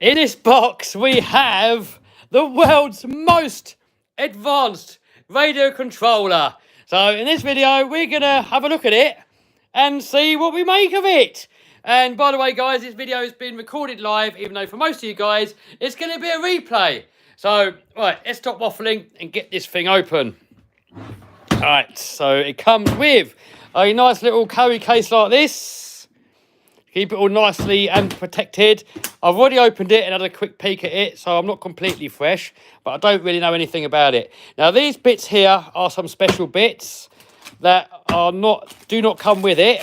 In this box, we have the world's most advanced radio controller. So in this video, we're going to have a look at it and see what we make of it. And by the way, guys, this video has been recorded live, even though for most of you guys, it's going to be a replay. So, right, let's stop waffling and get this thing open. All right, so it comes with a nice little carry case like this. Keep it all nicely and protected. I've already opened it and had a quick peek at it, so I'm not completely fresh, but I don't really know anything about it. Now, these bits here are some special bits that do not come with it.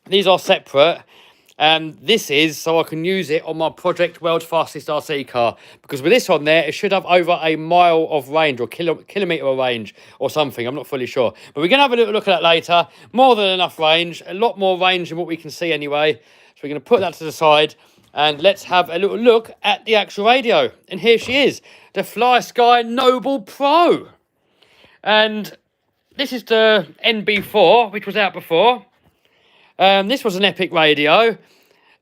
These are separate, and this is so I can use it on my Project World's Fastest RC car, because with this on there, it should have over a mile of range or kilometre of range or something. I'm not fully sure, but we're going to have a little look at that later. More than enough range, a lot more range than what we can see anyway. So we're going to put that to the side, and let's have a little look at the actual radio. And here she is, the Fly Sky Noble Pro. And this is the NB4, which was out before. This was an epic radio.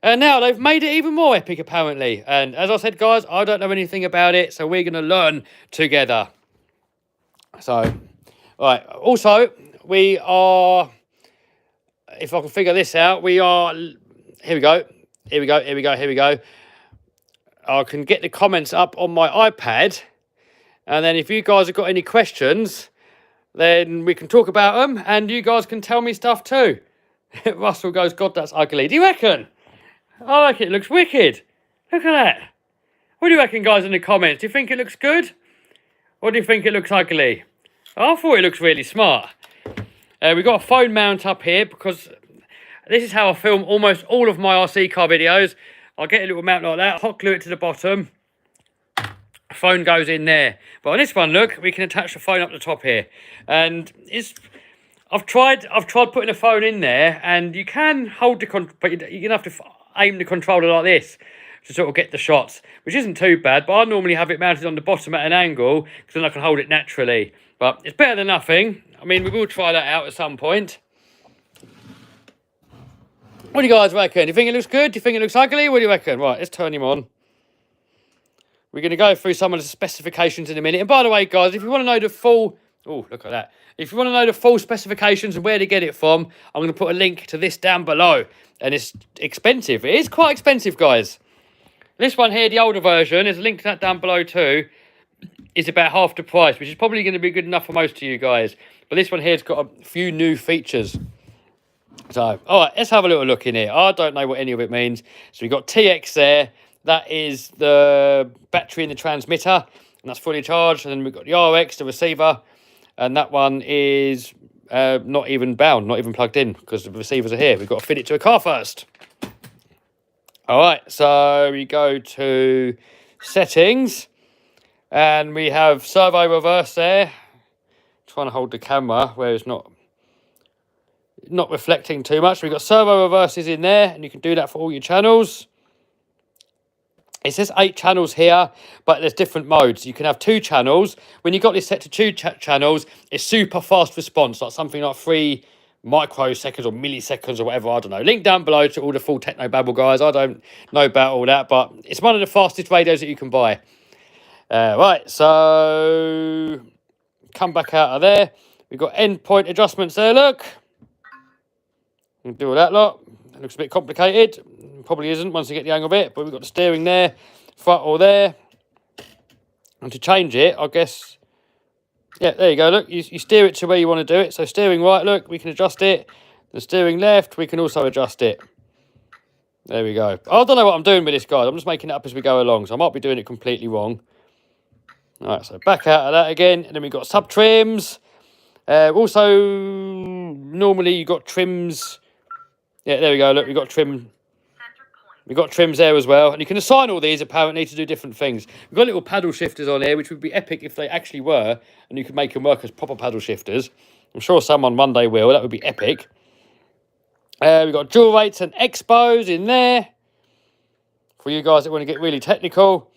And now they've made it even more epic, apparently. And as I said, guys, I don't know anything about it, so we're going to learn together. So, right. Also, we are, if I can figure this out, we are, here we go. Here we go, here we go, here we go. I can get the comments up on my iPad. And then if you guys have got any questions, then we can talk about them. And you guys can tell me stuff too. Russell goes, God, that's ugly. Do you reckon? I reckon it looks wicked. Look at that. What do you reckon, guys, in the comments? Do you think it looks good? Or do you think it looks ugly? I thought it looks really smart. We've got a phone mount up here because this is how I film almost all of my RC car videos. I'll get a little mount like that, hot glue it to the bottom. Phone goes in there. But on this one, look, we can attach the phone up the top here. And I've tried putting a phone in there, and you can hold the but you're going to have to aim the controller like this to sort of get the shots, which isn't too bad, but I normally have it mounted on the bottom at an angle because then I can hold it naturally. But it's better than nothing. I mean, we will try that out at some point. What do you guys reckon? Do you think it looks good? Do you think it looks ugly? What do you reckon? Right, let's turn him on. We're going to go through some of the specifications in a minute. And by the way, guys, if you want to know the full... Oh, look at that. If you want to know the full specifications and where to get it from, I'm going to put a link to this down below. And it's expensive. It is quite expensive, guys. This one here, the older version, there's a link to that down below too, is about half the price, which is probably going to be good enough for most of you guys. But this one here's got a few new features. So, all right, let's have a little look in here. I don't know what any of it means. So we've got TX there. That is the battery in the transmitter, and that's fully charged. And then we've got the RX, the receiver. And that one is not even bound, not even plugged in, because the receivers are here. We've got to fit it to a car first. All right, so we go to settings, and we have Servo Reverse there. Trying to hold the camera where it's not reflecting too much. We've got Servo Reverses in there, and you can do that for all your channels. It says 8 channels here, but there's different modes. You can have 2 channels. When you've got this set to 2 channels, it's super fast response, like something like 3 microseconds or milliseconds or whatever, I don't know. Link down below to all the full techno babble, guys. I don't know about all that, but it's one of the fastest radios that you can buy. Right, so come back out of there. We've got endpoint adjustments there, look. You can do all that lot. It looks a bit complicated. Probably isn't once you get the hang of it, but we've got the steering there, throttle there. And to change it, I guess, yeah, there you go, look, you steer it to where you want to do it. So steering right, look, we can adjust it. The steering left, we can also adjust it. There we go. I don't know what I'm doing with this, guys. I'm just making it up as we go along, so I might be doing it completely wrong. All right, so back out of that again, and then we've got sub-trims. Also, normally you've got trims. Yeah, there we go, look, we've got trim. We've got trims there as well. And you can assign all these, apparently, to do different things. We've got little paddle shifters on here, which would be epic if they actually were. And you could make them work as proper paddle shifters. I'm sure someone one day will. That would be epic. We've got dual rates and expos in there. For you guys that want to get really technical.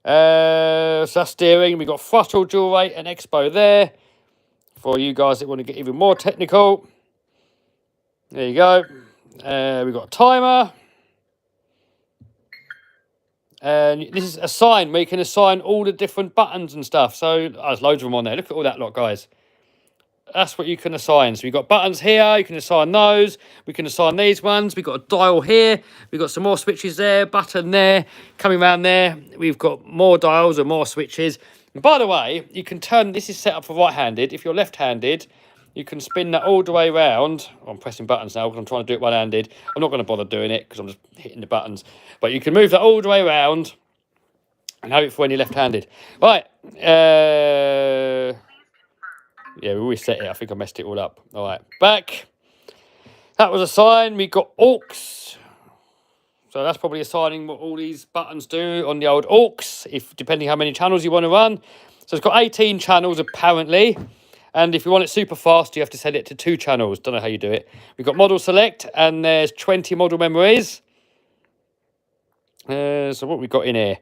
So that's steering. We've got throttle, dual rate and expo there. For you guys that want to get even more technical. There you go. We've got a timer. And this is assign, where you can assign all the different buttons and stuff. So there's loads of them on there. Look at all that lot, guys. That's what you can assign. So we've got buttons here. You can assign those. We can assign these ones. We've got a dial here. We've got some more switches there. Button there. Coming around there. We've got more dials and more switches. And by the way, you can turn... This is set up for right-handed. If you're left-handed, you can spin that all the way around. I'm pressing buttons now because I'm trying to do it one-handed. I'm not going to bother doing it because I'm just hitting the buttons. But you can move that all the way around and have it for when you're left-handed. Right. Yeah, we always set it. I think I messed it all up. All right, back. That was a sign. We got aux. So that's probably assigning what all these buttons do on the old aux, if depending how many channels you want to run. So it's got 18 channels apparently. And if you want it super fast, you have to set it to 2 channels. Don't know how you do it. We've got model select, and there's 20 model memories. So what we got in here?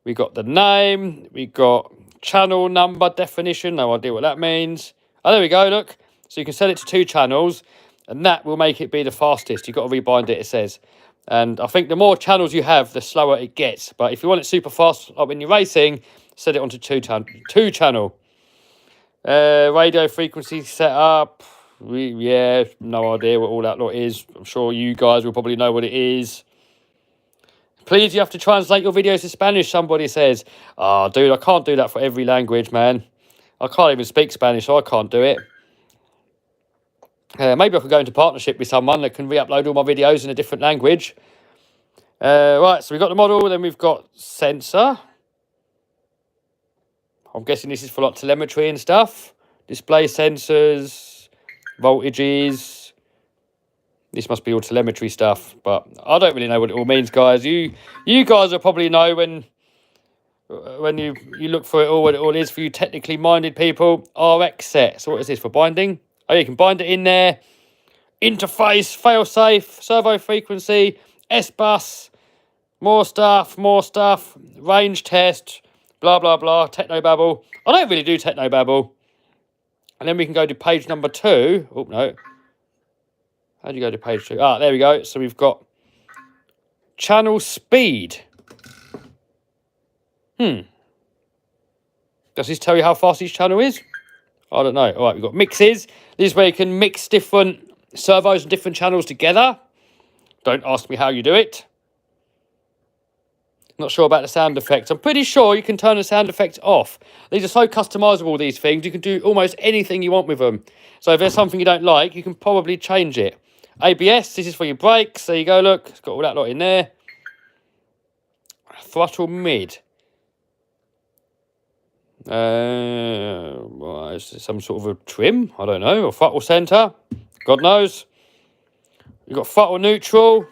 We got the name. We got channel number definition. No idea what that means. Oh, there we go, look. So you can set it to 2 channels, and that will make it be the fastest. You've got to rebind it, it says. And I think the more channels you have, the slower it gets. But if you want it super fast, like when you're racing, set it onto 2 channel. Radio frequency setup. Yeah, no idea what all that lot is. I'm sure you guys will probably know what it is. Please, you have to translate your videos to Spanish, somebody says. Oh, dude, I can't do that for every language, man. I can't even speak Spanish, so I can't do it. Maybe I could go into partnership with someone that can re-upload all my videos in a different language. Right, so we've got the model, then we've got sensor. I'm guessing this is for like telemetry and stuff. Display sensors, voltages. This must be all telemetry stuff, but I don't really know what it all means, guys. You guys will probably know when you look for it all, what it all is for you technically minded people. RX set. So what is this for binding? Oh, you can bind it in there. Interface, failsafe, servo frequency, S-bus, more stuff, range test, blah, blah, blah, technobabble. I don't really do technobabble. And then we can go to page number 2. Oh, no. How do you go to page 2? Ah, there we go. So we've got channel speed. Does this tell you how fast each channel is? I don't know. All right, we've got mixes. This is where you can mix different servos and different channels together. Don't ask me how you do it. Not sure about the sound effects. I'm pretty sure you can turn the sound effects off. These are so customizable, these things. You can do almost anything you want with them. So if there's something you don't like, you can probably change it. ABS, this is for your brakes. There you go, look. It's got all that lot in there. Throttle mid. Well, is this some sort of a trim? I don't know. Or throttle center. God knows. You've got throttle neutral.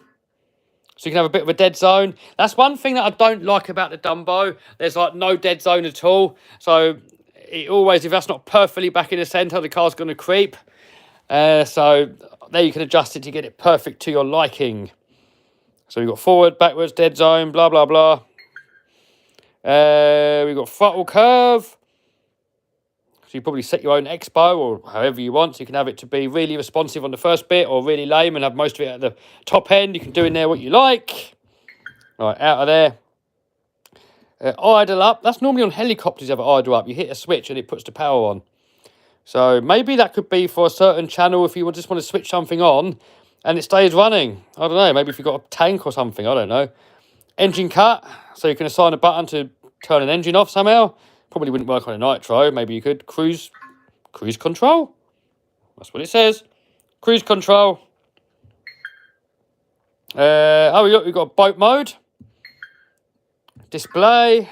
So you can have a bit of a dead zone. That's one thing that I don't like about the Dumbo. There's like no dead zone at all. So it always, if that's not perfectly back in the centre, the car's going to creep. So there you can adjust it to get it perfect to your liking. So we've got forward, backwards, dead zone, blah, blah, blah. We've got throttle curve. So you probably set your own expo or however you want. So you can have it to be really responsive on the first bit or really lame and have most of it at the top end. You can do in there what you like. All right, out of there. Idle up. That's normally on helicopters you have it idle up. You hit a switch and it puts the power on. So maybe that could be for a certain channel if you just want to switch something on and it stays running. I don't know. Maybe if you've got a tank or something. I don't know. Engine cut. So you can assign a button to turn an engine off somehow. Probably wouldn't work on a nitro. Maybe you could. Cruise control. That's what it says. Cruise control. We've got boat mode. Display.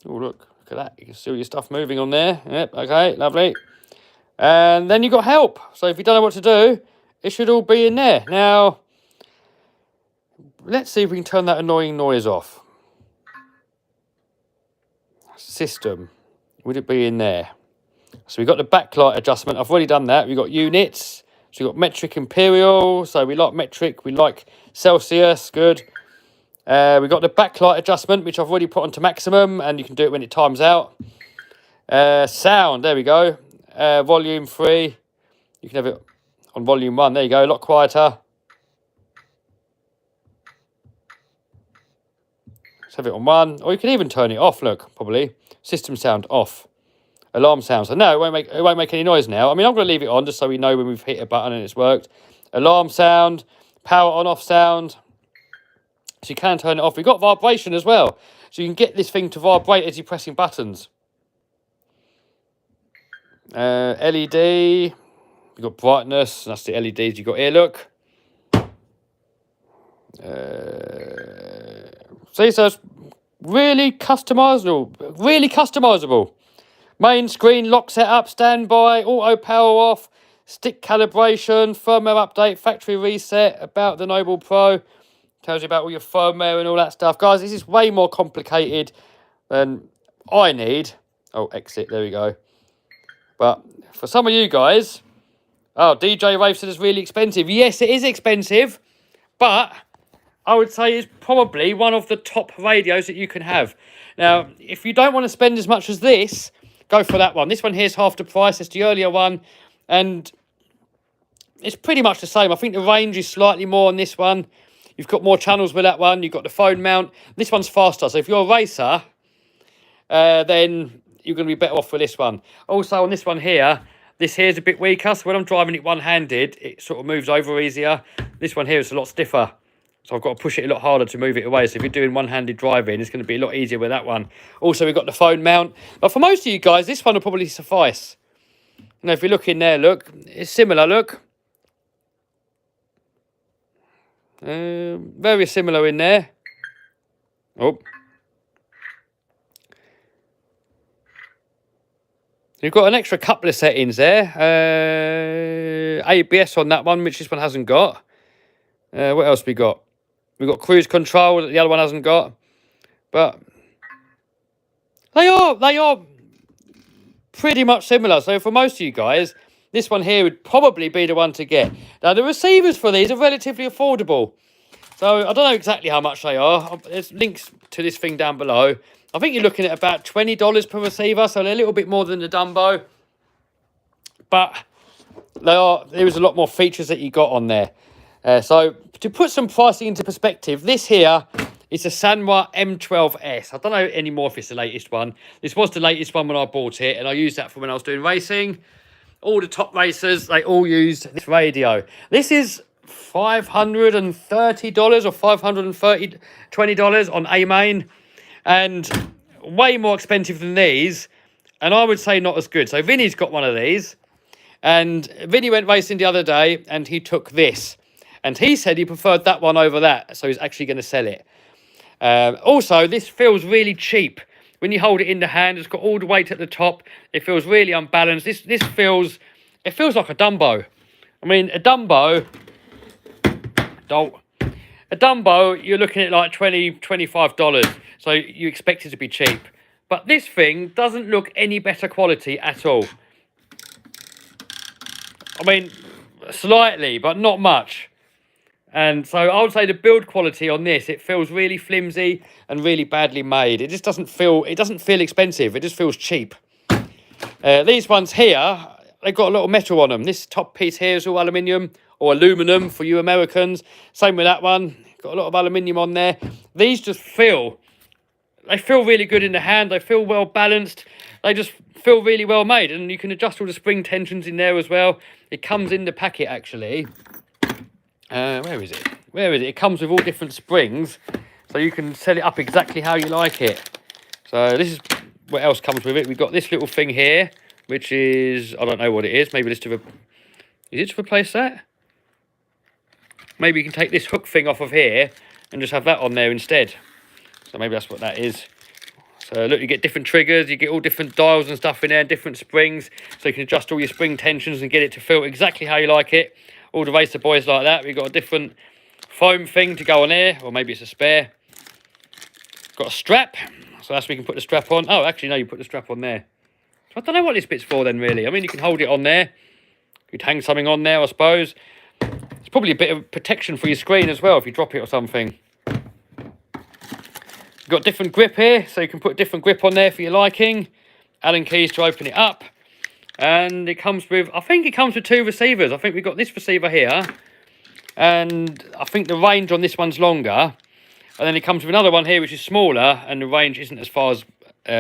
Oh, look at that. You can see all your stuff moving on there. Yep, okay, lovely. And then you've got help. So if you don't know what to do, it should all be in there. Now, let's see if we can turn that annoying noise off. System. Would it be in there? So we've got the backlight adjustment. I've already done that. We've got units. So we've got metric imperial. So we like metric. We like Celsius. Good. We've got the backlight adjustment, which I've already put onto maximum. And you can do it when it times out. Sound. There we go. Volume 3. You can have it on volume 1. There you go. A lot quieter. Let's have it on 1. Or you can even turn it off, look, probably. System sound off. Alarm sound. So no, it won't make any noise now. I mean, I'm going to leave it on just so we know when we've hit a button and it's worked. Alarm sound, power on off sound. So you can turn it off. We've got vibration as well. So you can get this thing to vibrate as you're pressing buttons. LED. You've got brightness. That's the LEDs. You've got here, look. See, so it's really customizable. Really customizable. Main screen, lock setup, standby, auto power off, stick calibration, firmware update, factory reset, about the Noble Pro. Tells you about all your firmware and all that stuff. Guys, this is way more complicated than I need. Oh, exit, there we go. But for some of you guys, oh, DJ Rave said it's really expensive. Yes, it is expensive, but I would say it's probably one of the top radios that you can have. Now, if you don't want to spend as much as this, go for that one. This one here is half the price. It's the earlier one, and it's pretty much the same. I think the range is slightly more on this one. You've got more channels with that one. You've got the phone mount. This one's faster. So if you're a racer, then you're going to be better off with this one. Also, on this one here, this here is a bit weaker. So when I'm driving it one-handed, it sort of moves over easier. This one here is a lot stiffer. So I've got to push it a lot harder to move it away. So if you're doing one-handed driving, it's going to be a lot easier with that one. Also, we've got the phone mount. But for most of you guys, this one will probably suffice. Now, if you look in there, look, it's similar, look. Very similar in there. Oh. You've got an extra couple of settings there. ABS on that one, which this one hasn't got. What else we got? We've got cruise control that the other one hasn't got. But they are pretty much similar. So for most of you guys, this one here would probably be the one to get. Now, the receivers for these are relatively affordable. So I don't know exactly how much they are. There's links to this thing down below. I think you're looking at about $20 per receiver. So they're a little bit more than the Dumbo. But there is a lot more features that you got on there. So to put some pricing into perspective, this here is a Sanwa M12S. I don't know anymore if it's the latest one. This was the latest one when I bought it, and I used that for when I was doing racing. All the top racers, they all used this radio. This is $530 or $520 on A-Main, and way more expensive than these, and I would say not as good. So Vinny's got one of these, and Vinny went racing the other day, and he took this. And he said he preferred that one over that, so he's actually going to sell it. Also, this feels really cheap. When you hold it in the hand, it's got all the weight at the top. It feels really unbalanced. It feels like a Dumbo. I mean, a Dumbo, you're looking at like $20, $25. So you expect it to be cheap. But this thing doesn't look any better quality at all. I mean, slightly, but not much. And so I would say the build quality on this, it feels really flimsy and really badly made. It just doesn't feel expensive. It just feels cheap. These ones here, they've got a lot of metal on them. This top piece here is all aluminium or aluminum for you Americans. Same with that one. Got a lot of aluminium on there. These just feel really good in the hand. They feel well balanced. They just feel really well made. And you can adjust all the spring tensions in there as well. It comes in the packet actually. Where is it? It comes with all different springs, so you can set it up exactly how you like it. So this is what else comes with it. We've got this little thing here, which is, I don't know what it is. Maybe it's is it to replace that? Maybe you can take this hook thing off of here and just have that on there instead. So maybe that's what that is. So look, you get different triggers, you get all different dials and stuff in there, and different springs, so you can adjust all your spring tensions and get it to feel exactly how you like it. All the racer boys like that. We've got a different foam thing to go on here, or maybe it's a spare. Got a strap, so that's where we can put the strap on. Oh, actually, no, you put the strap on there. So I don't know what this bit's for then, really. I mean, you can hold it on there. You could hang something on there, I suppose. It's probably a bit of protection for your screen as well if you drop it or something. You've got different grip here, so you can put a different grip on there for your liking. Allen keys to open it up. And it comes with, I think it comes with 2 receivers. I think we've got this receiver here. And I think the range on this one's longer. And then it comes with another one here, which is smaller, and the range isn't as far as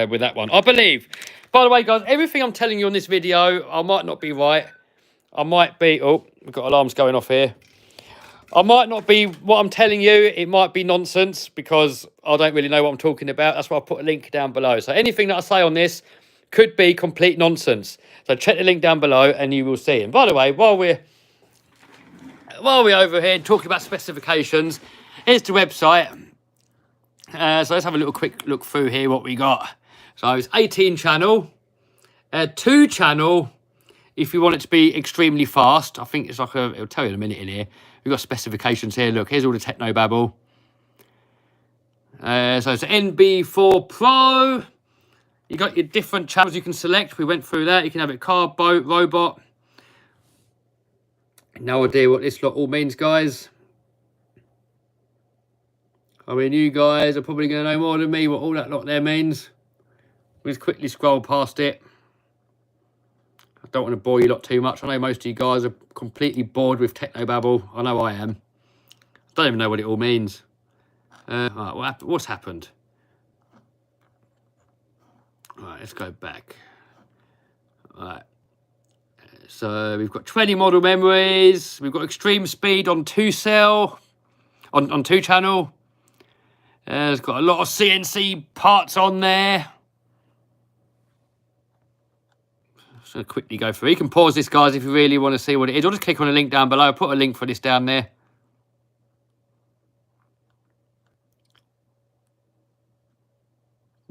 with that one, I believe. By the way, guys, everything I'm telling you on this video, I might not be right. I might be... Oh, we've got alarms going off here. I might not be... What I'm telling you, it might be nonsense, because I don't really know what I'm talking about. That's why I put a link down below. So anything that I say on this could be complete nonsense. So check the link down below, and you will see. And by the way, while we're over here talking about specifications, here's the website. So let's have a little quick look through here what we got. So it's 18 channel, 2 channel, if you want it to be extremely fast. I think it's like it'll tell you in a minute in here. We've got specifications here. Look, here's all the techno babble. So it's NB4 Pro. You got your different channels you can select. We went through that. You can have it car, boat, robot. No idea what this lot all means, guys. I mean, you guys are probably going to know more than me what all that lot there means. We'll just quickly scroll past it. I don't want to bore you lot too much. I know most of you guys are completely bored with technobabble. I know I am. I don't even know what it all means. Right, what's happened? Right, let's go back. Right. So we've got 20 model memories. We've got extreme speed on 2 cell, on 2 channel. It's got a lot of CNC parts on there. Just going to quickly go through. You can pause this, guys, if you really want to see what it is. Or just click on the link down below. I'll put a link for this down there.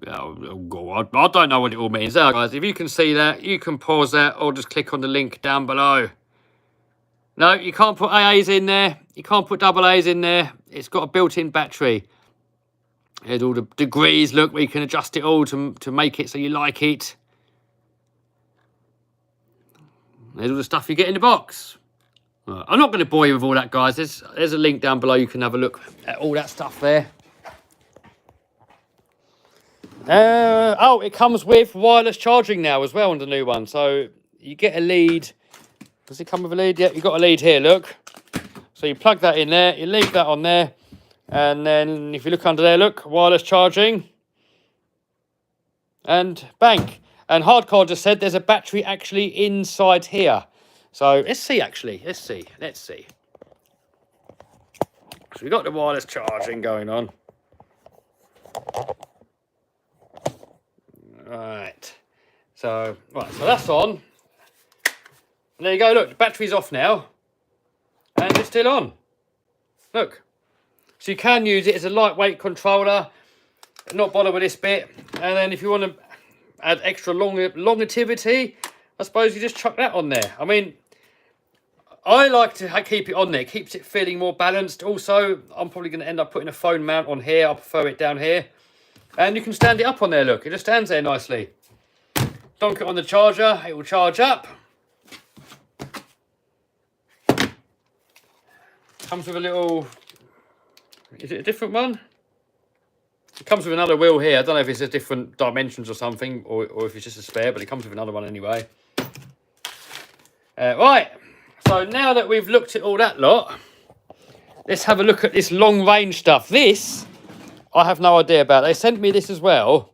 Oh, God, I don't know what it all means. There, guys, if you can see that, you can pause that or just click on the link down below. No, you can't put AAs in there. You can't put double A's in there. It's got a built-in battery. Here's all the degrees. Look, we can adjust it all to make it so you like it. There's all the stuff you get in the box. Right, I'm not going to bore you with all that, guys. There's a link down below. You can have a look at all that stuff there. Oh, it comes with wireless charging now as well on the new one. So you get a lead. Does it come with a lead? Yeah, you got a lead here, look. So you plug that in there. You leave that on there. And then if you look under there, look, wireless charging. And bank. And Hardcore just said there's a battery actually inside here. So let's see, actually. Let's see. So we've got the wireless charging going on. Right. So that's on. And there you go. Look, the battery's off now. And it's still on. Look. So you can use it as a lightweight controller. Not bother with this bit. And then if you want to add extra longevity, I suppose you just chuck that on there. I mean, I like to keep it on there. It keeps it feeling more balanced. Also, I'm probably going to end up putting a phone mount on here. I prefer it down here. And you can stand it up on there, look. It just stands there nicely. Donk it on the charger. It will charge up. Comes with a little... Is it a different one? It comes with another wheel here. I don't know if it's a different dimensions or something, or if it's just a spare, but it comes with another one anyway. Right. So now that we've looked at all that lot, let's have a look at this long range stuff. This, I have no idea about. They sent me this as well,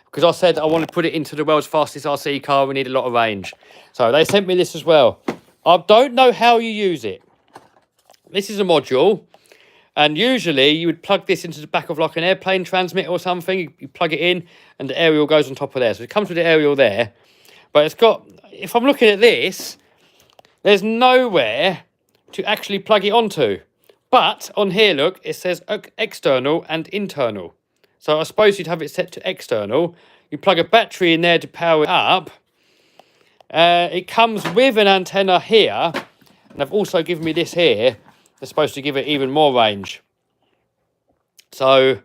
because I said I want to put it into the world's fastest RC car. We need a lot of range. So they sent me this as well. I don't know how you use it. This is a module. And usually you would plug this into the back of like an airplane transmitter or something. You plug it in and the aerial goes on top of there. So it comes with the aerial there. But it's got, if I'm looking at this, there's nowhere to actually plug it onto. But on here, look, it says external and internal. So I suppose you'd have it set to external. You plug a battery in there to power it up. It comes with an antenna here. And they've also given me this here. They're supposed to give it even more range. So,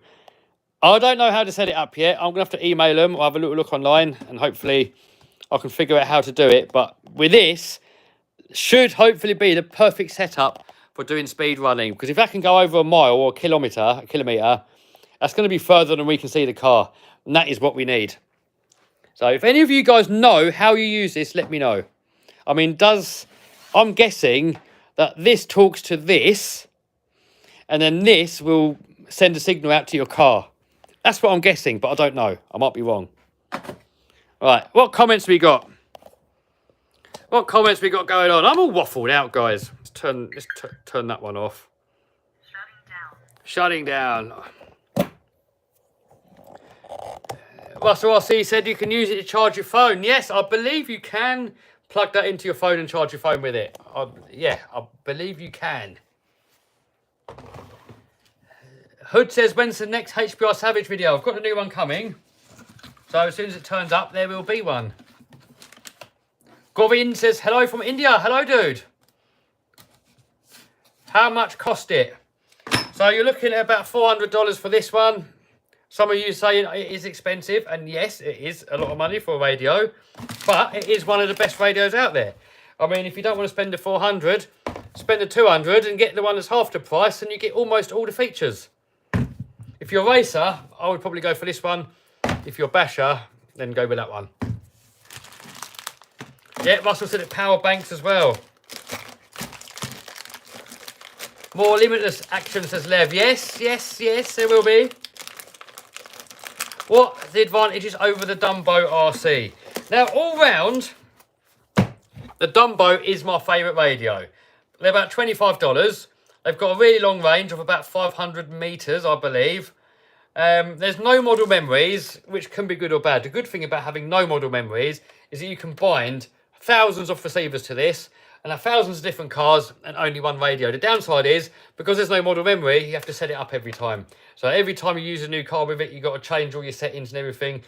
I don't know how to set it up yet. I'm going to have to email them or have a little look online. And hopefully, I can figure out how to do it. But with this, should hopefully be the perfect setup for doing speed running. Because if that can go over a mile or a kilometre, that's going to be further than we can see the car. And that is what we need. So, if any of you guys know how you use this, let me know. I mean, I'm guessing that this talks to this, and then this will send a signal out to your car. That's what I'm guessing, but I don't know. I might be wrong. Right, what comments we got? What comments we got going on? I'm all waffled out, guys. Let's turn that one off. Shutting down. Russell RC said you can use it to charge your phone. Yes, I believe you can plug that into your phone and charge your phone with it. Yeah, I believe you can. Hood says, when's the next HBR Savage video? I've got a new one coming. So as soon as it turns up, there will be one. Govin says, hello from India. Hello, dude. How much cost it? So you're looking at about $400 for this one. Some of you saying it is expensive, and yes, it is a lot of money for a radio, but it is one of the best radios out there. I mean, if you don't want to spend the 400, spend the 200 and get the one that's half the price, and you get almost all the features. If you're a racer, I would probably go for this one. If you're a basher, then go with that one. Yeah, Russell said it power banks as well. More limitless action, says Lev. Yes, yes, yes, there will be. What are the advantages over the Dumbo RC? Now, all round, the Dumbo is my favourite radio. They're about $25. They've got a really long range of about 500 metres, I believe. There's no model memories, which can be good or bad. The good thing about having no model memories is that you can bind thousands of receivers to this and have thousands of different cars and only one radio. The downside is, because there's no model memory, you have to set it up every time. So every time you use a new car with it, you've got to change all your settings and everything.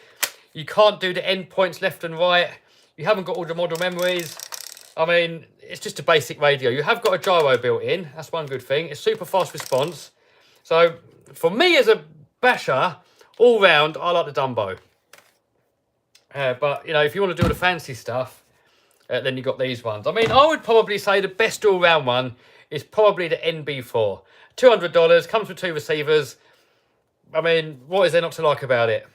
You can't do the endpoints left and right. You haven't got all the model memories. I mean, it's just a basic radio. You have got a gyro built in. That's one good thing. It's super fast response. So for me as a basher, all round, I like the Dumbo. But, you know, if you want to do all the fancy stuff, then you got these ones. I mean, I would probably say the best all-round one is probably the NB4. $200, comes with 2 receivers. I mean, what is there not to like about it?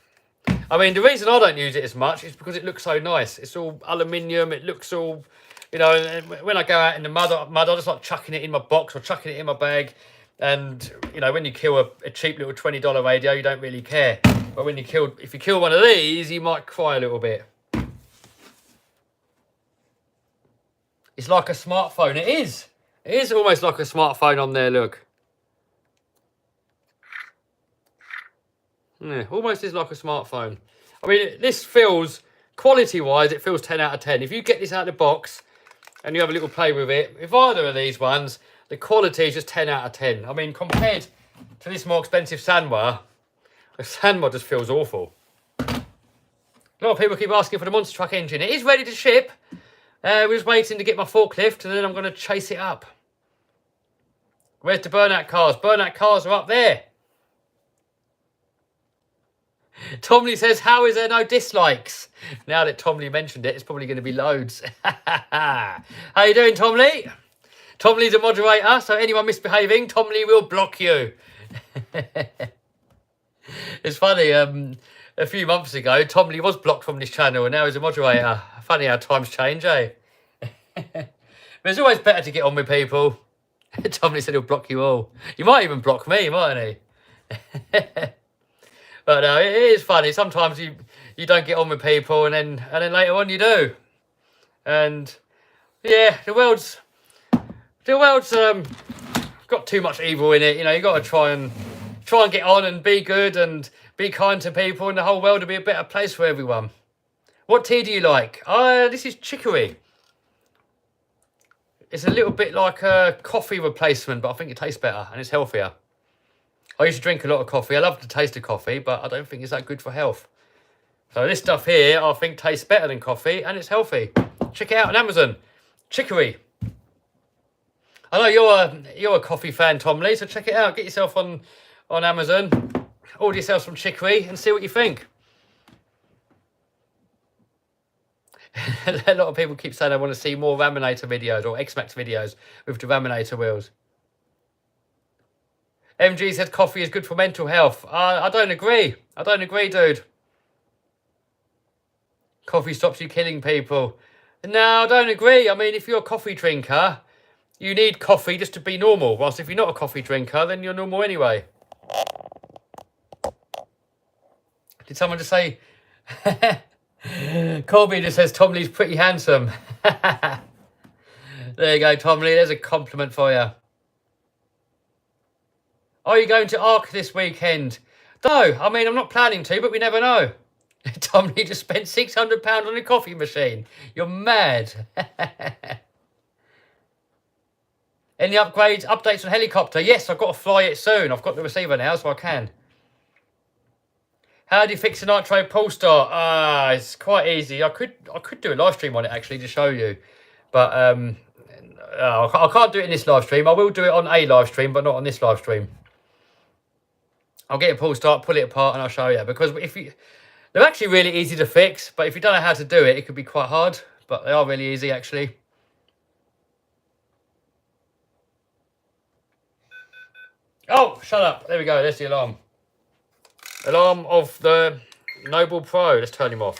I mean, the reason I don't use it as much is because it looks so nice. It's all aluminium. It looks all, you know, and when I go out in the mud, I just like chucking it in my box or chucking it in my bag. And, you know, when you kill a cheap little $20 radio, you don't really care. But when if you kill one of these, you might cry a little bit. It's like a smartphone. It is. It is almost like a smartphone on there, look. Yeah, almost is like a smartphone. I mean, this feels, quality-wise, it feels 10 out of 10. If you get this out of the box and you have a little play with it, with either of these ones, the quality is just 10 out of 10. I mean, compared to this more expensive Sanwa, the Sanwa just feels awful. A lot of people keep asking for the monster truck engine. It is ready to ship. We're just waiting to get my forklift, and then I'm going to chase it up. Where's the burnout cars? Burnout cars are up there. Tomley says, how is there no dislikes? Now that Tomley mentioned it, it's probably going to be loads. How you doing, Tomley? Tomley's a moderator, so anyone misbehaving, Tomley will block you. It's funny, a few months ago, Tomley was blocked from this channel, and now he's a moderator. Funny how times change, eh? But it's always better to get on with people. Tomley said he'll block you all. You might even block me, mightn't he? But no, it is funny. Sometimes you don't get on with people, and then later on you do. And yeah, the world's got too much evil in it. You know, you got to try and get on and be good and be kind to people, and the whole world will be a better place for everyone. What tea do you like? This is chicory. It's a little bit like a coffee replacement, but I think it tastes better and it's healthier. I used to drink a lot of coffee. I love the taste of coffee, but I don't think it's that good for health. So this stuff here, I think tastes better than coffee, and it's healthy. Check it out on Amazon. Chicory. I know you're a coffee fan, Tom Lee, so check it out. Get yourself on Amazon. Order yourself some chicory and see what you think. A lot of people keep saying they want to see more Raminator videos or X-Max videos with the Raminator wheels. MG said coffee is good for mental health. I don't agree. I don't agree, dude. Coffee stops you killing people. No, I don't agree. I mean, if you're a coffee drinker, you need coffee just to be normal. Whilst if you're not a coffee drinker, then you're normal anyway. Did someone just say... Colby just says Tom Lee's pretty handsome. There you go, Tom Lee. There's a compliment for you. Are you going to Arc this weekend? No, I mean, I'm not planning to, but we never know. Tom Lee just spent £600 on a coffee machine. You're mad. Any upgrades, updates on helicopter? Yes, I've got to fly it soon. I've got the receiver now, so I can. How do you fix a nitro pull start? It's quite easy. I could do a live stream on it actually to show you, but I can't do it in this live stream. I will do it on a live stream, but not on this live stream. I'll get a pull start, pull it apart, and I'll show you. Because they're actually really easy to fix, but if you don't know how to do it, it could be quite hard. But they are really easy actually. Oh, shut up! There we go. There's the alarm. Alarm of the Noble Pro. Let's turn him off.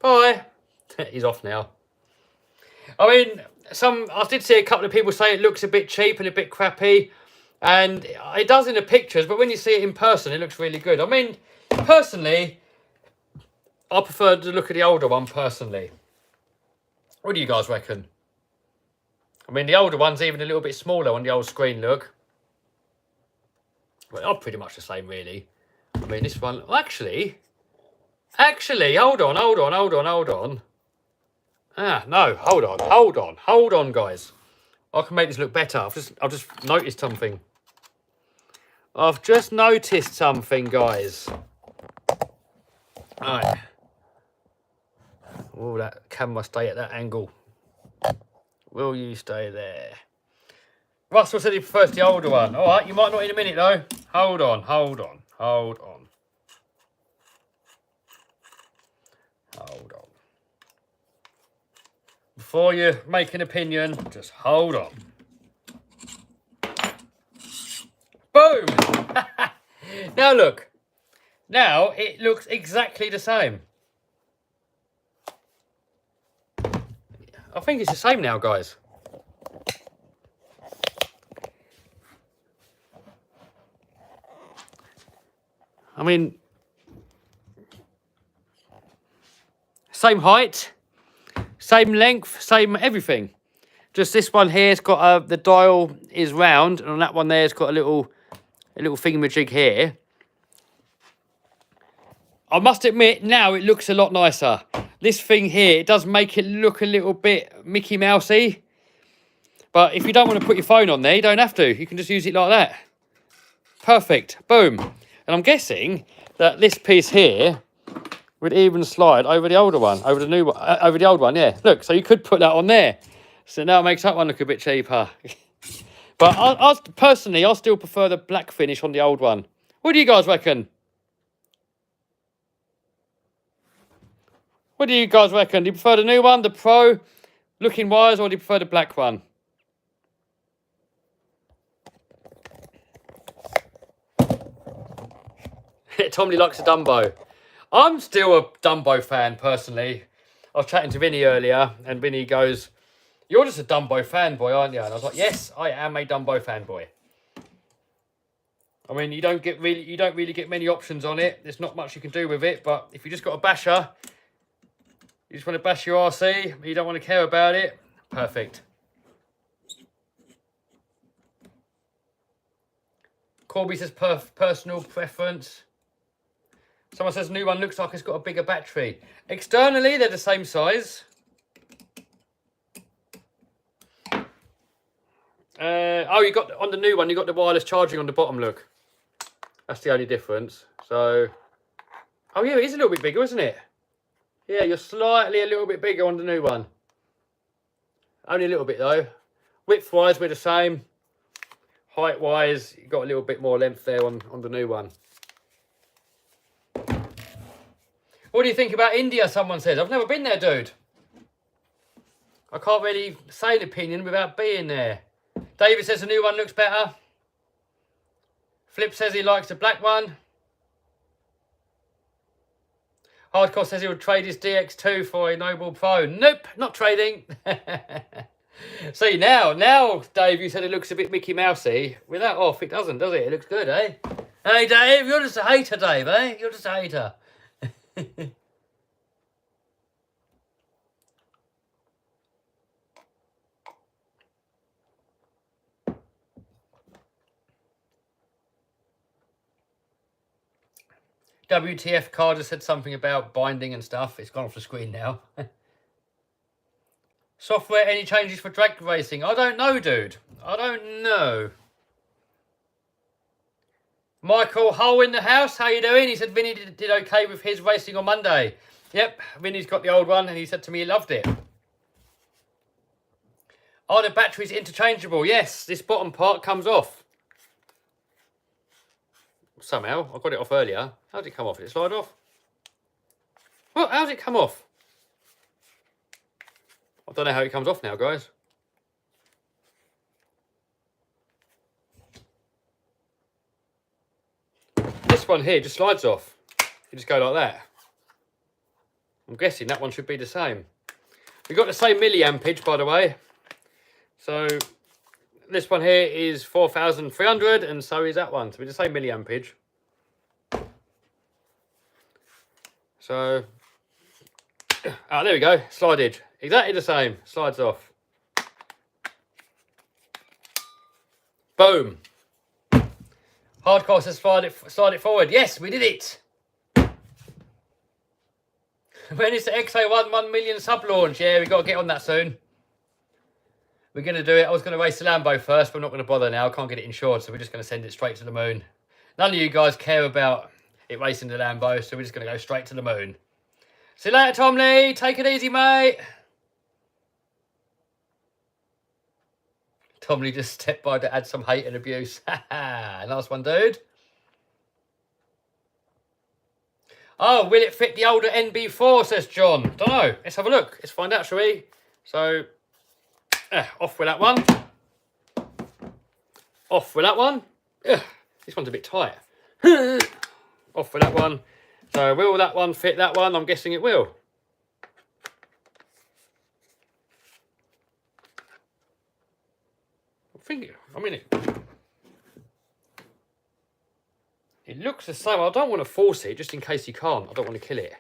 Bye. He's off now. I mean, I did see a couple of people say it looks a bit cheap and a bit crappy. And it does in the pictures, but when you see it in person, it looks really good. I mean, personally, I prefer to look at the older one, personally. What do you guys reckon? I mean, the older one's even a little bit smaller on the old screen look. Well, they're pretty much the same, really. I mean, this one... Actually, hold on. No, hold on, guys. I can make this look better. I've just noticed something. I've just noticed something, guys. All right. Will that camera stay at that angle? Will you stay there? Russell said he prefers the older one. All right, you might not in a minute, though. Hold on. Before you make an opinion, just hold on. Boom! Now look. Now it looks exactly the same. I think it's the same now, guys. I mean, same height, same length, same everything. Just this one here, it's got the dial is round, and on that one there, it's got a little thingamajig here. I must admit, now it looks a lot nicer. This thing here, it does make it look a little bit Mickey Mousey. But if you don't want to put your phone on there, you don't have to. You can just use it like that. Perfect. Boom. And I'm guessing that this piece here would even slide over the older one, over the new one, over the old one, yeah. Look, so you could put that on there. So now it makes that one look a bit cheaper. But personally, I still prefer the black finish on the old one. What do you guys reckon? What do you guys reckon? Do you prefer the new one, the Pro looking wise, or do you prefer the black one? Tommy likes a Dumbo. I'm still a Dumbo fan, personally. I was chatting to Vinny earlier, and Vinny goes, "You're just a Dumbo fanboy, aren't you?" And I was like, "Yes, I am a Dumbo fanboy." I mean, you don't really get many options on it. There's not much you can do with it, but if you just got a basher, you just want to bash your RC, you don't want to care about it, perfect. Corby says personal preference. Someone says new one looks like it's got a bigger battery. Externally, they're the same size. Oh, you got on the new one, you got the wireless charging on the bottom, look. That's the only difference. So, oh yeah, it is a little bit bigger, isn't it? Yeah, you're slightly a little bit bigger on the new one. Only a little bit though. Width-wise, we're the same. Height-wise, you got a little bit more length there on the new one. What do you think about India, someone says? I've never been there, dude. I can't really say an opinion without being there. David says the new one looks better. Flip says he likes the black one. Hardcore says he would trade his DX2 for a Noble Pro. Nope, not trading. See, now, Dave, you said it looks a bit Mickey Mousey. With that off, it doesn't, does it? It looks good, eh? Hey, Dave, you're just a hater, Dave, eh? You're just a hater. WTF Carter said something about binding and stuff. It's gone off the screen now. Software, any changes for drag racing? I don't know, dude. I don't know. Michael Hull in the house. How you doing? He said Vinny did okay with his racing on Monday. Yep, Vinny's got the old one and he said to me he loved it. Are the batteries interchangeable? Yes, this bottom part comes off. Somehow, I got it off earlier. How did it come off? Did it slide off? Well, how did it come off? I don't know how it comes off now, guys. This one here just slides off. You just go like that. I'm guessing that one should be the same. We've got the same milliampage, by the way. So this one here is 4,300 and so is that one. So it's the same milliampage. So, there we go, slided. Exactly the same, slides off. Boom. Hardcore says slide it forward. Yes, we did it. When is the XA1 1 million sub launch? Yeah, we've got to get on that soon. We're going to do it. I was going to race the Lambo first, but I'm not going to bother now. I can't get it insured, so we're just going to send it straight to the moon. None of you guys care about it racing the Lambo, so we're just going to go straight to the moon. See you later, Tom Lee. Take it easy, mate. Tom Lee just stepped by to add some hate and abuse. Nice one, dude. Oh, will it fit the older NB4, says John. Don't know. Let's have a look. Let's find out, shall we? So, off with that one. Off with that one. This one's a bit tight. Off with that one. So, will that one fit that one? I'm guessing it will. It looks the same. I don't want to force it, just in case you can't. I don't want to kill it.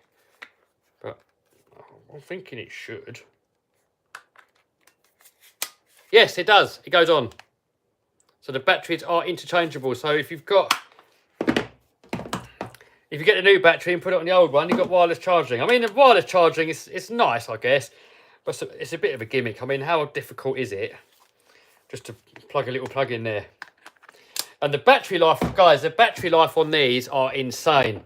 But I'm thinking it should. Yes, it does. It goes on. So the batteries are interchangeable. So if you get the new battery and put it on the old one, you've got wireless charging. I mean, the wireless charging is nice, I guess. But it's a bit of a gimmick. I mean, how difficult is it? Just to plug a little plug in there. And the battery life, guys, the battery life on these are insane.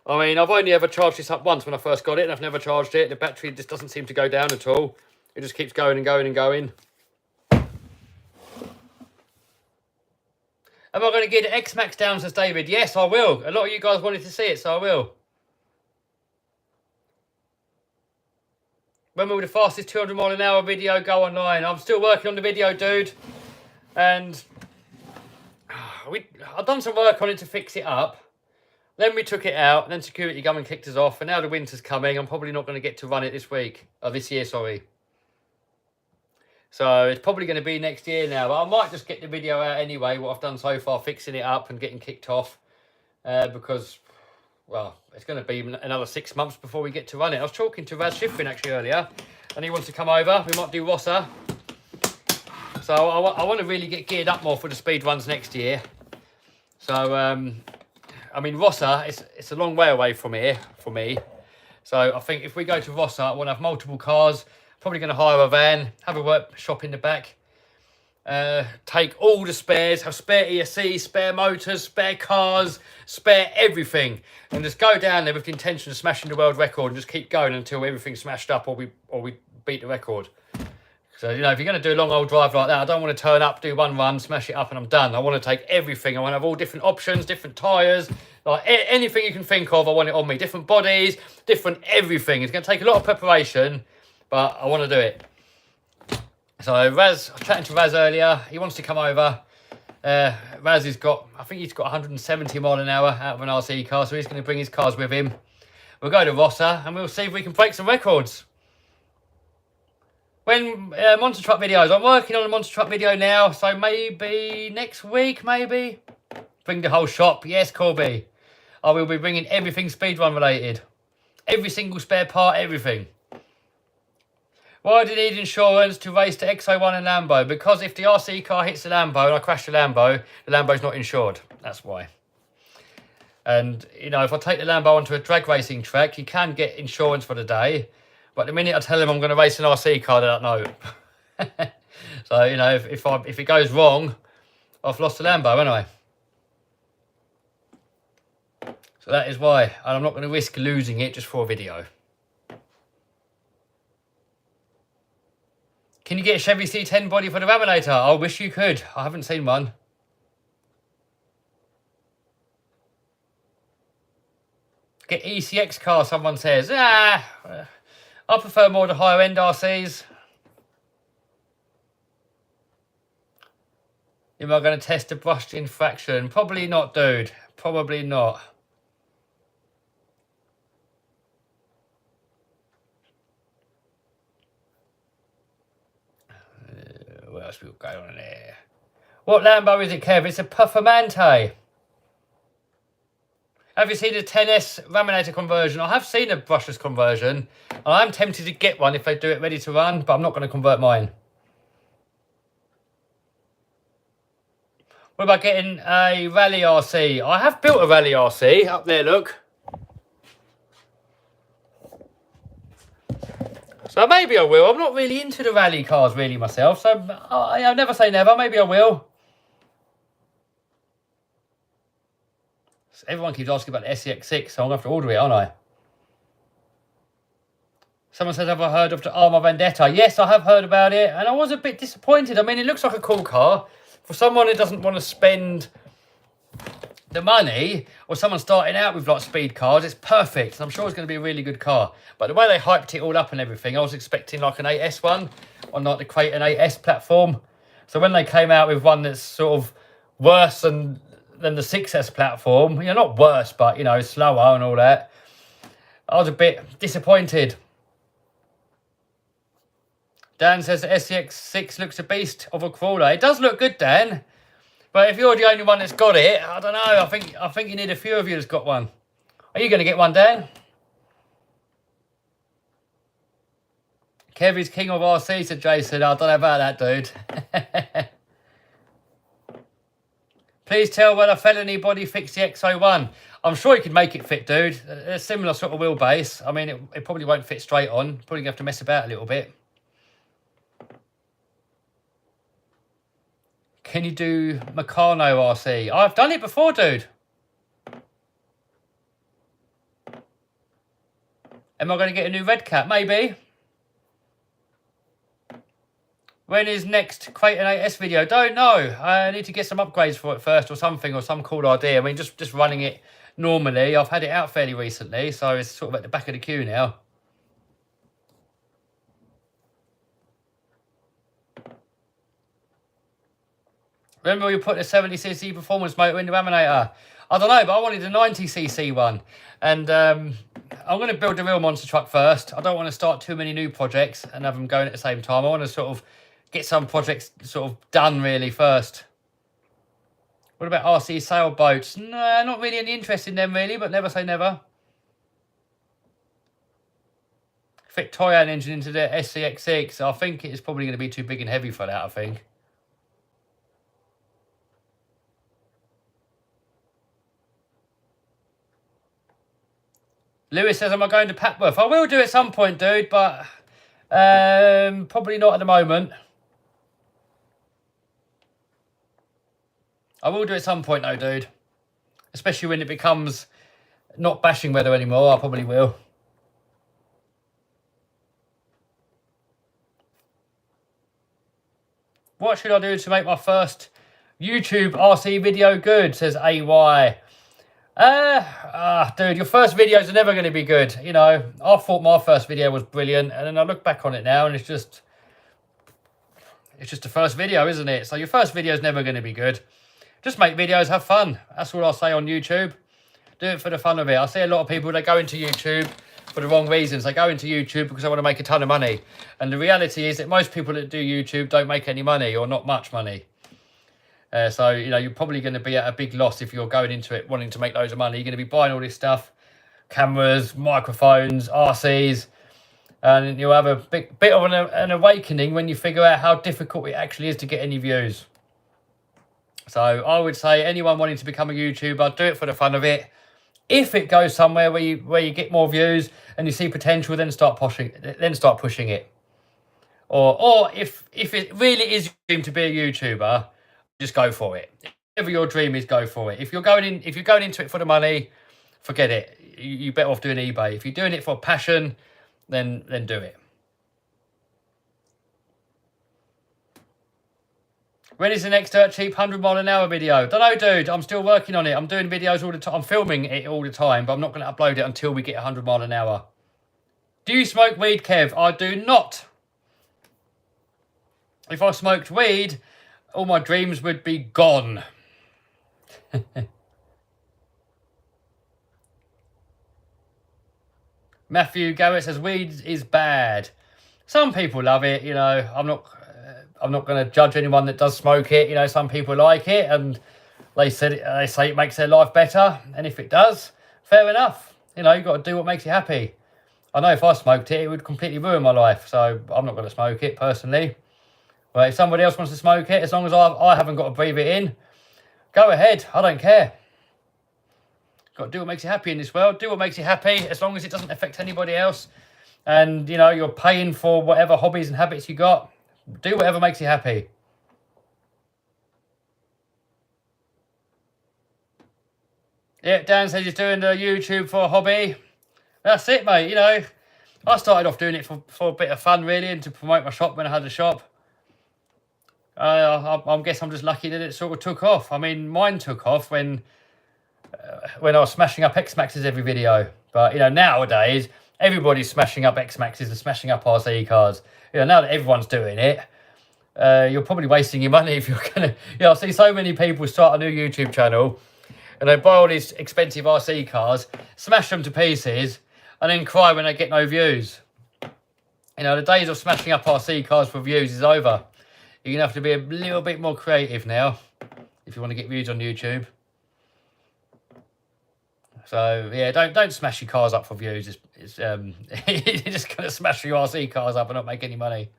I mean, I've only ever charged this up once when I first got it, and I've never charged it. The battery just doesn't seem to go down at all. It just keeps going and going and going. Am I going to get the X-Max down, says David? Yes, I will. A lot of you guys wanted to see it, so I will. When will the fastest 200 mile an hour video go online? I'm still working on the video, dude. And I've done some work on it to fix it up. Then we took it out, and then security come and kicked us off. And now the winter's coming. I'm probably not going to get to run it this year, sorry. So it's probably going to be next year now. But I might just get the video out anyway, what I've done so far, fixing it up and getting kicked off. Because, well, it's going to be another 6 months before we get to run it. I was talking to Raz Schifrin actually earlier, and he wants to come over. We might do Rossa. So I want to really get geared up more for the speed runs next year. So, I mean, Rossa, it's a long way away from here for me. So I think if we go to Rossa, I want to have multiple cars. Probably going to hire a van, have a workshop in the back. Take all the spares, have spare ESC, spare motors, spare cars, spare everything. And just go down there with the intention of smashing the world record and just keep going until everything's smashed up or we beat the record. So, you know, if you're going to do a long old drive like that, I don't want to turn up, do one run, smash it up and I'm done. I want to take everything. I want to have all different options, different tyres, like anything you can think of, I want it on me. Different bodies, different everything. It's going to take a lot of preparation, but I want to do it. So Raz, I was chatting to Raz earlier. He wants to come over. Raz has got, I think he's got 170 mile an hour out of an RC car, so he's going to bring his cars with him. We'll go to Rossa and we'll see if we can break some records. when monster truck videos, I'm working on a monster truck video now, so maybe next week, maybe bring the whole shop. Yes, Corby, I will be bringing everything speedrun related, every single spare part, everything. Why do you need insurance to race the X01 and Lambo? Because if the RC car hits the Lambo and I crash the Lambo's not insured. That's why. And, you know, if I take the Lambo onto a drag racing track, you can get insurance for the day. But the minute I tell them I'm going to race an RC car, they don't know. So, you know, if it goes wrong, I've lost the Lambo, haven't I? So that is why. And I'm not going to risk losing it just for a video. Can you get a Chevy C10 body for the Raminator? I wish you could. I haven't seen one. Get ECX car, someone says. I prefer more the higher end RCs. Am I going to test the brushed infraction? Probably not, dude. Probably not. What else we got going on there? What Lambo is it, Kev? It's a Performante. Have you seen the 10S Raminator conversion? I have seen a brushless conversion. I'm tempted to get one if they do it ready to run, but I'm not going to convert mine. What about getting a rally RC? I have built a rally RC up there, look. So maybe I will. I'm not really into the rally cars really myself, so I'll never say never. Maybe I will. So everyone keeps asking about the SCX6, so I'm going to have to order it, aren't I? Someone says, have I heard of the Arma Vendetta? Yes, I have heard about it, and I was a bit disappointed. I mean, it looks like a cool car. For someone who doesn't want to spend the money, or someone starting out with like speed cars, it's perfect. And I'm sure it's going to be a really good car. But the way they hyped it all up and everything, I was expecting like an 8S one on like the Kraton 8S platform. So when they came out with one that's sort of worse than the 6S platform, you know, not worse, but you know, slower and all that, I was a bit disappointed. Dan says the SCX6 looks a beast of a crawler. It does look good, Dan. But if you're the only one that's got it, I don't know. I think you need a few of you that's got one. Are you going to get one, Dan? Kevy's king of RC, said Jason. I don't know about that, dude. Please tell whether felony body fixed the X01. I'm sure you could make it fit, dude. A similar sort of wheelbase. I mean, it probably won't fit straight on. Probably going to have to mess about a little bit. Can you do Meccano RC? I've done it before, dude. Am I going to get a new red cap? Maybe. When is next Kraton 8S video? Don't know. I need to get some upgrades for it first or something, or some cool idea. I mean, just running it normally. I've had it out fairly recently, so it's sort of at the back of the queue now. Remember you put the 70cc performance motor in the Raminator? I don't know, but I wanted a 90cc one. And I'm going to build the real monster truck first. I don't want to start too many new projects and have them going at the same time. I want to sort of get some projects sort of done really first. What about RC sailboats? No, not really any interest in them really, but never say never. Fit Toyan engine into the SCX6. I think it's probably going to be too big and heavy for that, I think. Lewis says, am I going to Papworth? I will do at some point, dude, but probably not at the moment. I will do at some point, though, dude. Especially when it becomes not bashing weather anymore. I probably will. What should I do to make my first YouTube RC video good, says AY. Dude, your first videos are never going to be good. You know, I thought my first video was brilliant, and then I look back on it now, and it's just the first video, isn't it? So your first video is never going to be good. Just make videos, have fun. That's all I'll say on YouTube. Do it for the fun of it. I see a lot of people that go into YouTube for the wrong reasons. They go into YouTube because they want to make a ton of money. And the reality is that most people that do YouTube don't make any money or not much money. So, you know, you're probably going to be at a big loss if you're going into it wanting to make loads of money. You're going to be buying all this stuff, cameras, microphones, RCs, and you'll have a bit of an awakening when you figure out how difficult it actually is to get any views. So I would say anyone wanting to become a YouTuber, do it for the fun of it. If it goes somewhere where you get more views and you see potential, then start pushing it. Or if it really is your dream to be a YouTuber, just go for it. Whatever your dream is, go for it. If you're going into it for the money, forget it. You're better off doing eBay. If you're doing it for passion, then do it. When is the next dirt cheap 100-mile-an-hour video? Don't know, dude. I'm still working on it. I'm doing videos all the time. I'm filming it all the time, but I'm not going to upload it until we get 100 mile an hour. Do you smoke weed, Kev? I do not. If I smoked weed, all my dreams would be gone. Matthew Garrett says weed is bad. Some people love it, you know. I'm not going to judge anyone that does smoke it. You know, some people like it, and they say it makes their life better. And if it does, fair enough. You know, you've got to do what makes you happy. I know if I smoked it, it would completely ruin my life. So I'm not going to smoke it personally. But if somebody else wants to smoke it, as long as I haven't got to breathe it in, go ahead. I don't care. Got to do what makes you happy in this world. Do what makes you happy, as long as it doesn't affect anybody else. And, you know, you're paying for whatever hobbies and habits you got. Do whatever makes you happy. Yeah, Dan says he's doing the YouTube for a hobby. That's it, mate. You know, I started off doing it for a bit of fun, really, and to promote my shop when I had a shop. I guess I'm just lucky that it sort of took off. I mean, mine took off when I was smashing up X-Maxes every video. But, you know, nowadays, everybody's smashing up X-Maxes and smashing up RC cars. You know, now that everyone's doing it, you're probably wasting your money if you're going to... You know, I see so many people start a new YouTube channel and they buy all these expensive RC cars, smash them to pieces, and then cry when they get no views. You know, the days of smashing up RC cars for views is over. You're going to have to be a little bit more creative now if you want to get views on YouTube. So, yeah, don't smash your cars up for views. You're just going to smash your RC cars up and not make any money.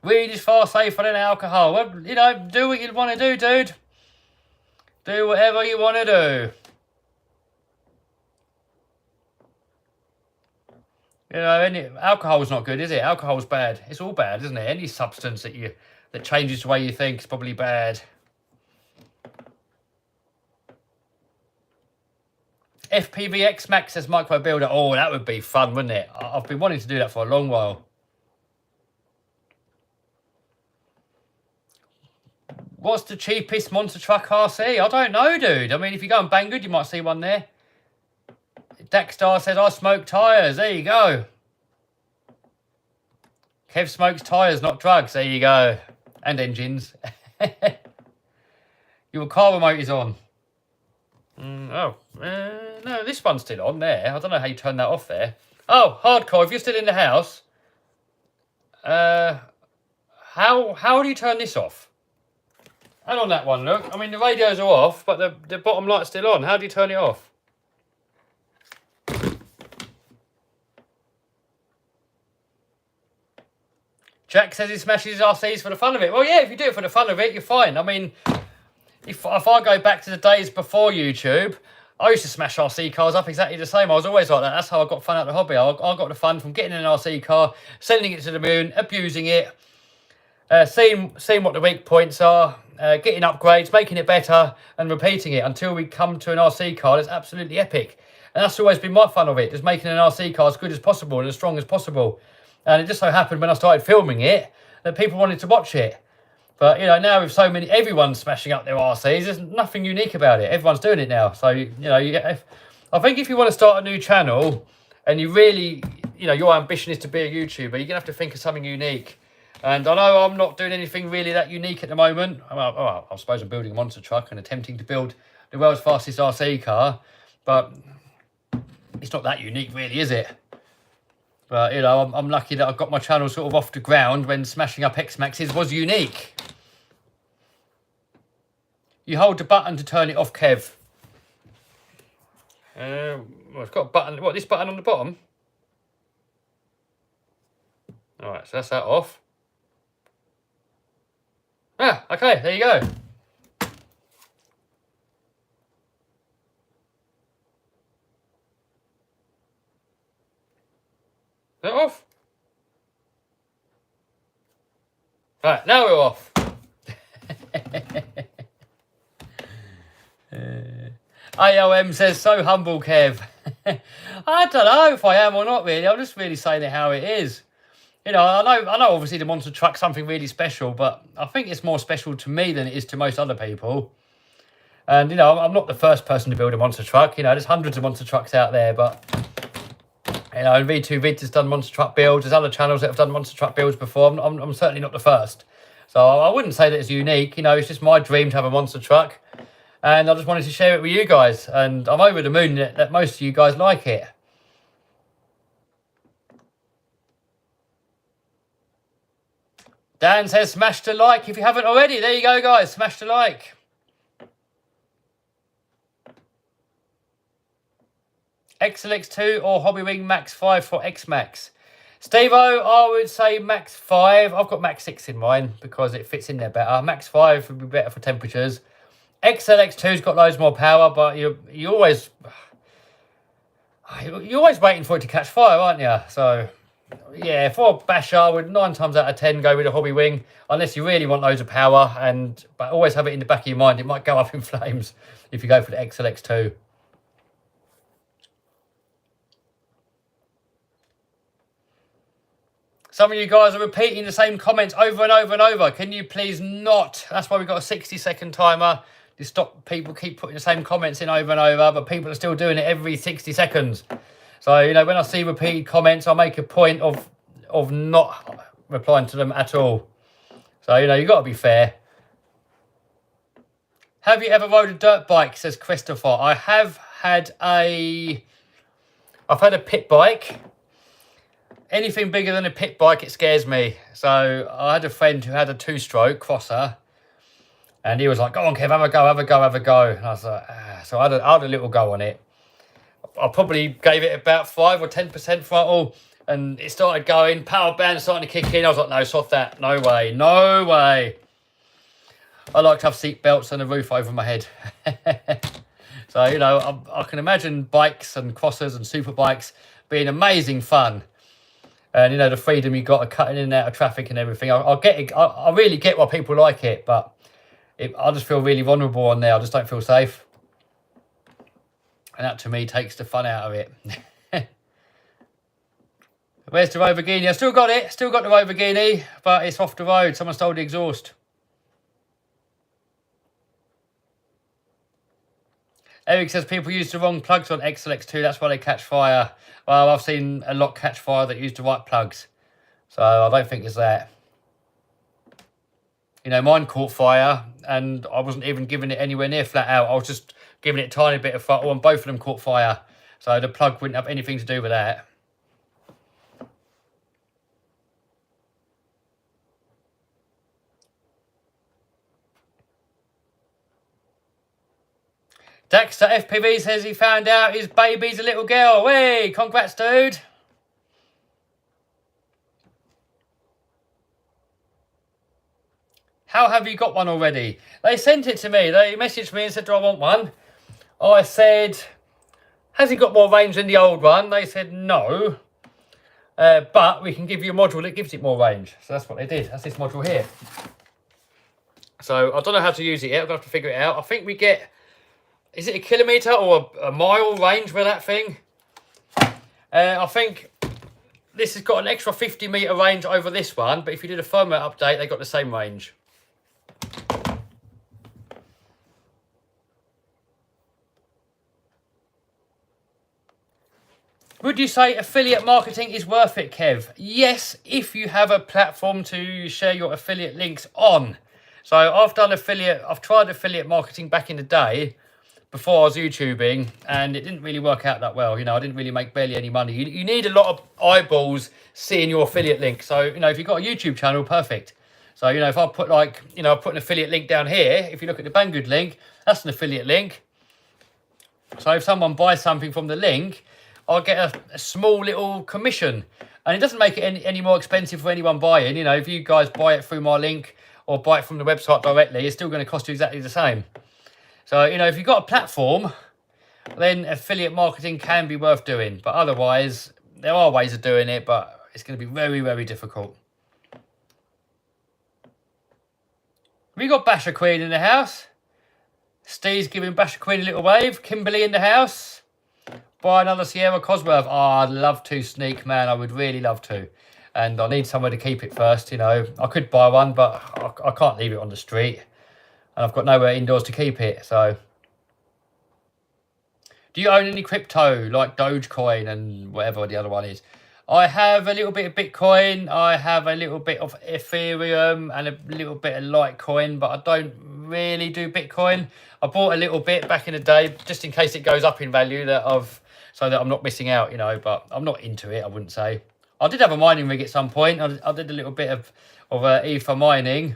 Weed is far safer than alcohol. Well, you know, do what you want to do, dude. Do whatever you want to do. You know, alcohol's not good, is it? Alcohol's bad. It's all bad, isn't it? Any substance that changes the way you think is probably bad. FPV X-Max says Micro Builder. Oh, that would be fun, wouldn't it? I've been wanting to do that for a long while. What's the cheapest monster truck RC? I don't know, dude. I mean, if you go on Banggood, you might see one there. Daxstar says, I smoke tyres. There you go. Kev smokes tyres, not drugs. There you go. And engines. Your car remote is on. No, this one's still on there. I don't know how you turn that off there. Oh, hardcore, if you're still in the house, how do you turn this off? And on that one, look. I mean, the radios are off, but the bottom light's still on. How do you turn it off? Jack says he smashes his RCs for the fun of it. Well, yeah, if you do it for the fun of it, you're fine. I mean, if I go back to the days before YouTube, I used to smash RC cars up exactly the same. I was always like that. That's how I got fun out of the hobby. I got the fun from getting an RC car, sending it to the moon, abusing it, seeing what the weak points are, getting upgrades, making it better, and repeating it until we come to an RC car that's absolutely epic. And that's always been my fun of it, just making an RC car as good as possible and as strong as possible. And it just so happened when I started filming it that people wanted to watch it. But, you know, now with so many, everyone's smashing up their RCs, there's nothing unique about it. Everyone's doing it now. So, you know, I think if you want to start a new channel and you really, you know, your ambition is to be a YouTuber, you're going to have to think of something unique. And I know I'm not doing anything really that unique at the moment. I suppose I'm building a monster truck and attempting to build the world's fastest RC car. But it's not that unique really, is it? But, you know, I'm lucky that I got my channel sort of off the ground when smashing up X-Maxes was unique. You hold the button to turn it off, Kev. Well, it's got a button. What, this button on the bottom? Alright, so that's that off. Ah, okay, there you go. Is that off? Right, now we're off. AOM says, so humble, Kev. I don't know if I am or not, really. I'm just really saying it how it is. You know, I know obviously the monster truck's something really special, but I think it's more special to me than it is to most other people. And, you know, I'm not the first person to build a monster truck. You know, there's hundreds of monster trucks out there, but, you know, V2 Vids has done monster truck builds. There's other channels that have done monster truck builds before. I'm certainly not the first. So I wouldn't say that it's unique. You know, it's just my dream to have a monster truck. And I just wanted to share it with you guys. And I'm over the moon that most of you guys like it. Dan says, smash the like if you haven't already. There you go, guys. Smash the like. XLX2 or Hobbywing Max 5 for X-Max. Steve-O, I would say Max 5. I've got Max 6 in mine because it fits in there better. Max 5 would be better for temperatures. XLX2's got loads more power, but you're always waiting for it to catch fire, aren't you? So, yeah, for a basher, I would 9 times out of 10 go with a Hobbywing, unless you really want loads of power. But always have it in the back of your mind, it might go up in flames if you go for the XLX2. Some of you guys are repeating the same comments over and over and over. Can you please not? That's why we've got a 60-second timer. To stop people keep putting the same comments in over and over, but people are still doing it every 60 seconds. So, you know, when I see repeated comments, I make a point of not replying to them at all. So, you know, you've got to be fair. Have you ever rode a dirt bike, says Christopher. I've had a pit bike. Anything bigger than a pit bike, it scares me. So I had a friend who had a 2-stroke crosser. And he was like, go on, Kev, have a go, have a go, have a go. And I was like, ah. So I had a little go on it. I probably gave it about 5 or 10% throttle. And it started going, power band starting to kick in. I was like, no, soft that. No way, no way. I like to have seat belts and a roof over my head. So, you know, I can imagine bikes and crossers and super bikes being amazing fun. And, you know, the freedom you got of cutting in and out of traffic and everything. I get it. I really get why people like it, but I just feel really vulnerable on there. I just don't feel safe. And that, to me, takes the fun out of it. Where's the Lamborghini? I still got it. Still got the Lamborghini, but it's off the road. Someone stole the exhaust. Eric says people use the wrong plugs on XLX2. That's why they catch fire. Well, I've seen a lot catch fire that use the right plugs. So I don't think it's that. You know, mine caught fire and I wasn't even giving it anywhere near flat out. I was just giving it a tiny bit of throttle and both of them caught fire. So the plug wouldn't have anything to do with that. Dexter FPV says he found out his baby's a little girl. Hey, congrats, dude. How have you got one already? They sent it to me. They messaged me and said, do I want one? I said, has he got more range than the old one? They said, no. But we can give you a module that gives it more range. So that's what they did. That's this module here. So I don't know how to use it yet. I'm going to have to figure it out. I think we get... Is it a kilometre or a mile range with that thing? I think this has got an extra 50 metre range over this one, but if you did a firmware update, they got the same range. Would you say affiliate marketing is worth it, Kev? Yes, if you have a platform to share your affiliate links on. So I've tried affiliate marketing back in the day, before I was YouTubing, and it didn't really work out that well. You know, I didn't really make barely any money. You need a lot of eyeballs seeing your affiliate link. So, you know, if you've got a YouTube channel, perfect. So, you know, if I put like, you know, I put an affiliate link down here, if you look at the Banggood link, that's an affiliate link. So if someone buys something from the link, I'll get a small little commission. And it doesn't make it any more expensive for anyone buying. You know, if you guys buy it through my link or buy it from the website directly, it's still going to cost you exactly the same. So, you know, if you've got a platform, then affiliate marketing can be worth doing. But otherwise, there are ways of doing it, but it's going to be very, very difficult. We got Basher Queen in the house. Steve's giving Basher Queen a little wave. Kimberly in the house. Buy another Sierra Cosworth. Oh, I'd love to, Sneak, man. I would really love to. And I need somewhere to keep it first, you know. I could buy one, but I can't leave it on the street. And I've got nowhere indoors to keep it, so. Do you own any crypto, like Dogecoin and whatever the other one is? I have a little bit of Bitcoin. I have a little bit of Ethereum and a little bit of Litecoin, but I don't really do Bitcoin. I bought a little bit back in the day, just in case it goes up in value, so that I'm not missing out, you know, but I'm not into it, I wouldn't say. I did have a mining rig at some point. I did a little bit of ether mining.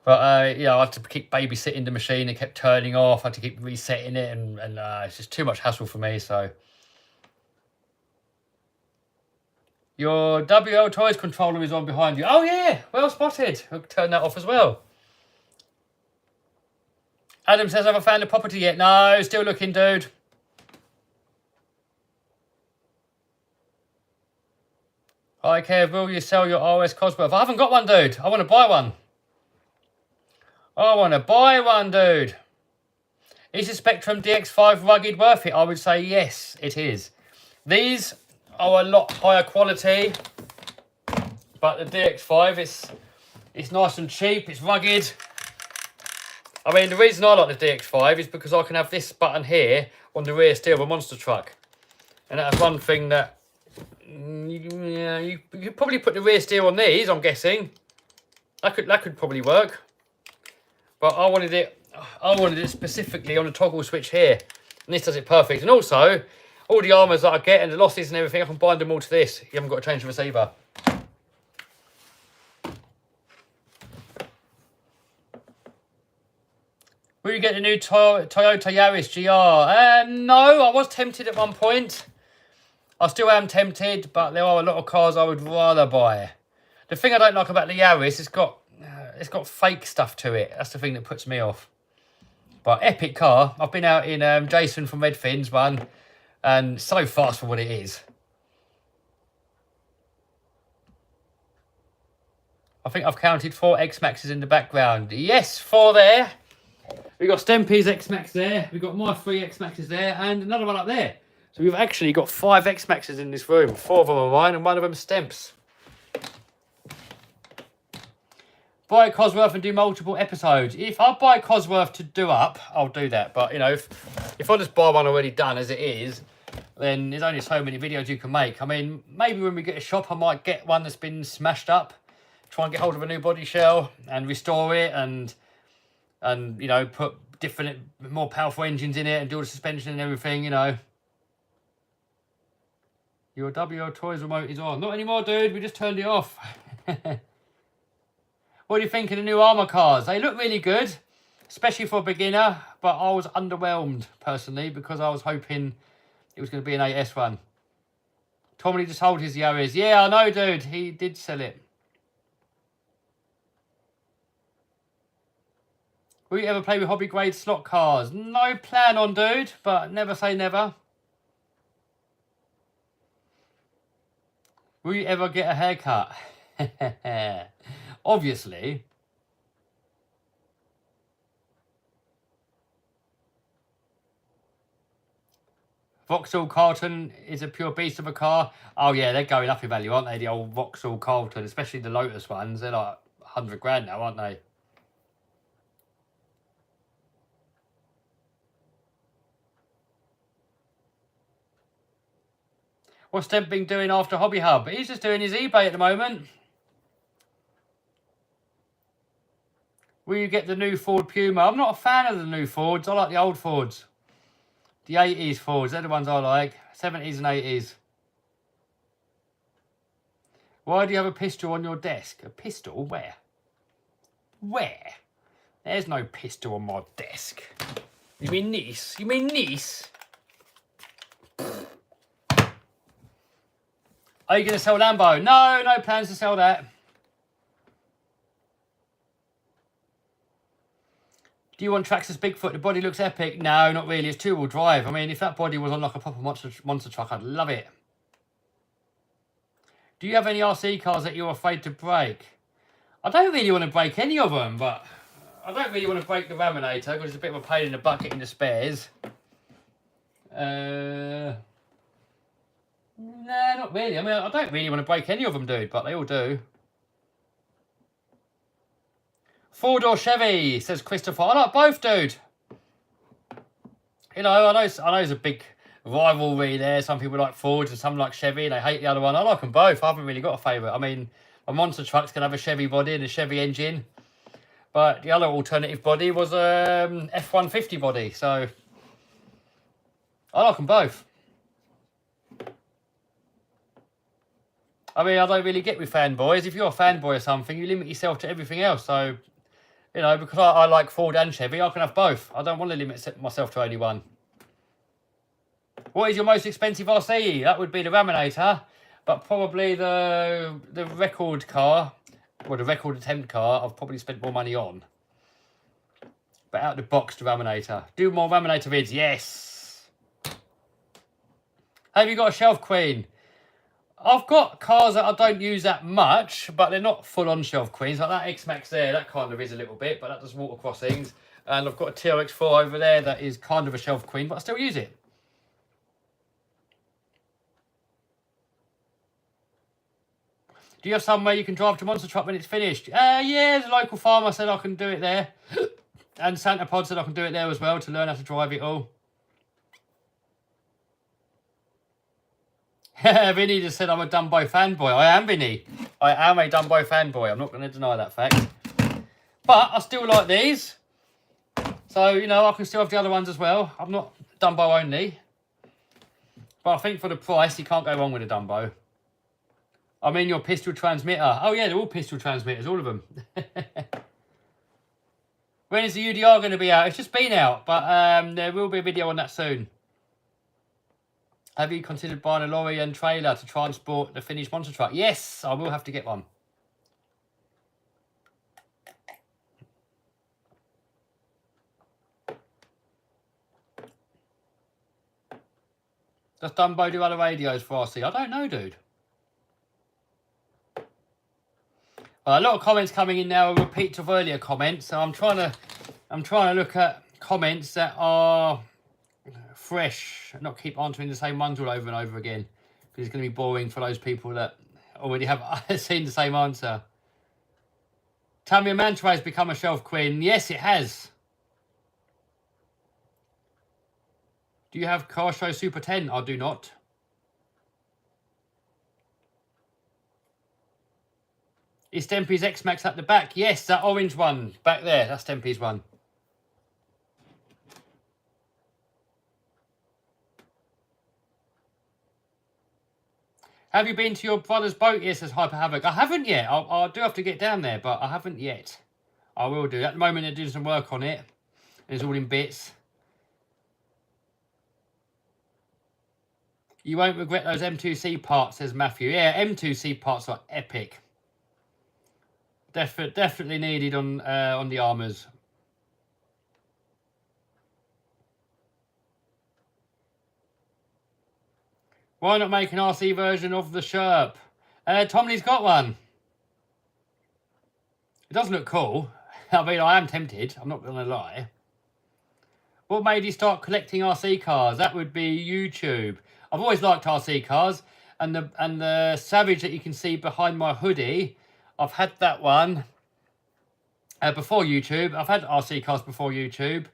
But, you know, I had to keep babysitting the machine. It kept turning off. I had to keep resetting it. And it's just too much hassle for me, so. Your WL Toys controller is on behind you. Oh, yeah. Well spotted. We'll turn that off as well. Adam says, have I found a property yet? No, still looking, dude. Hi, Kev. Will you sell your RS Cosworth? I haven't got one, dude. I want to buy one. I want to buy one, dude. Is the Spectrum DX5 rugged worth it? I would say yes, it is. These are a lot higher quality, but the DX5 it's nice and cheap. It's rugged. I mean, the reason I like the DX5 is because I can have this button here on the rear steer of a monster truck, and that's one thing that you could probably put the rear steer on these. I'm guessing that could probably work. But I wanted it specifically on the toggle switch here. And this does it perfect. And also, all the armours that I get and the losses and everything, I can bind them all to this. You haven't got to change the receiver. Will you get the new Toyota Yaris GR? No, I was tempted at one point. I still am tempted, but there are a lot of cars I would rather buy. The thing I don't like about the Yaris, it's got fake stuff to it. That's the thing that puts me off. But epic car. I've been out in Jason from Redfin's one, and so fast for what it is. I think I've counted 4 X-Maxes in the background. Yes, 4 there. We've got Stempy's X-Max there. We've got my 3 X-Maxes there, and another one up there. So we've actually got 5 X-Maxes in this room. 4 of them are mine, and 1 of them Stemps. Buy Cosworth and do multiple episodes. If I buy Cosworth to do up, I'll do that. But, you know, if I just buy one already done as it is, then there's only so many videos you can make. I mean, maybe when we get a shop, I might get one that's been smashed up, try and get hold of a new body shell and restore it and you know, put different, more powerful engines in it and do the suspension and everything, you know. Your WL Toys remote is on. Not anymore, dude. We just turned it off. What do you think of the new armour cars? They look really good, especially for a beginner, but I was underwhelmed, personally, because I was hoping it was going to be an 8S one. Tommy just sold his Yaris. Yeah, I know, dude. He did sell it. Will you ever play with hobby grade slot cars? No plan on, dude, but never say never. Will you ever get a haircut? Obviously. Vauxhall Carlton is a pure beast of a car. Oh yeah, they're going up in value, aren't they? The old Vauxhall Carlton, especially the Lotus ones. They're like 100 grand now, aren't they? What's Deb been doing after Hobby Hub? He's just doing his eBay at the moment. Will you get the new Ford Puma? I'm not a fan of the new Fords. I like the old Fords. The 80s Fords. They're the ones I like. 70s and 80s. Why do you have a pistol on your desk? A pistol? Where? Where? There's no pistol on my desk. You mean niece? You mean niece? Are you going to sell Lambo? No, no plans to sell that. Do you want Traxxas Bigfoot? The body looks epic. No, not really. It's two-wheel drive. I mean, if that body was on like a proper monster truck, I'd love it. Do you have any RC cars that you're afraid to break? I don't really want to break any of them, but I don't really want to break the Raminator because it's a bit of a pain in the bucket in the spares. Nah, not really. I mean, I don't really want to break any of them, dude, but they all do. Ford or Chevy, says Christopher. I like both, dude. You know, I know there's a big rivalry there. Some people like Ford and some like Chevy, and they hate the other one. I like them both. I haven't really got a favourite. I mean, a monster truck's can have a Chevy body and a Chevy engine, but the other alternative body was a F-150 body. So I like them both. I mean, I don't really get with fanboys. If you're a fanboy or something, you limit yourself to everything else. So, you know, because I like Ford and Chevy, I can have both. I don't want to limit myself to only one. What is your most expensive RC? That would be the Raminator, but probably the record car, or the record attempt car, I've probably spent more money on. But out of the box, the Raminator. Do more Raminator vids, yes. Have you got a shelf queen? I've got cars that I don't use that much, but they're not full-on shelf queens. Like that X-Max there, that kind of is a little bit, but that does water crossings. And I've got a TRX4 over there that is kind of a shelf queen, but I still use it. Do you have somewhere you can drive to Monster Truck when it's finished? Yeah, the local farmer said I can do it there. And Santa Pod said I can do it there as well to learn how to drive it all. Vinny just said I'm a Dumbo fanboy. I am, Vinny. I am a Dumbo fanboy. I'm not going to deny that fact. But I still like these. So, you know, I can still have the other ones as well. I'm not Dumbo only. But I think for the price, you can't go wrong with a Dumbo. I mean, your pistol transmitter. Oh, yeah, they're all pistol transmitters, all of them. When is the UDR going to be out? It's just been out, but there will be a video on that soon. Have you considered buying a lorry and trailer to transport the finished monster truck? Yes, I will have to get one. Does Dumbo do other radios for RC? I don't know, dude. A lot of comments coming in now, a repeat of earlier comments. So I'm trying to look at comments that are fresh, and not keep answering the same ones all over and over again, because it's going to be boring for those people that already have seen the same answer. Tamiya Manta has become a shelf queen. Yes, it has. Do you have Car Show Super 10? I do not. Is Dempy's X-Max at the back? Yes, that orange one back there. That's Dempy's one. Have you been to your brother's boat? Yes, says Hyper Havoc. I haven't yet. I do have to get down there, but I haven't yet. I will do. At the moment, they're doing some work on it. It's all in bits. You won't regret those M2C parts, says Matthew. Yeah, M2C parts are epic. Definitely needed on the armours. Why not make an RC version of the Sherp? Tomley's got one. It does look cool. I mean, I am tempted. I'm not going to lie. What made you start collecting RC cars? That would be YouTube. I've always liked RC cars, and the Savage that you can see behind my hoodie, I've had that one before YouTube. I've had RC cars before YouTube,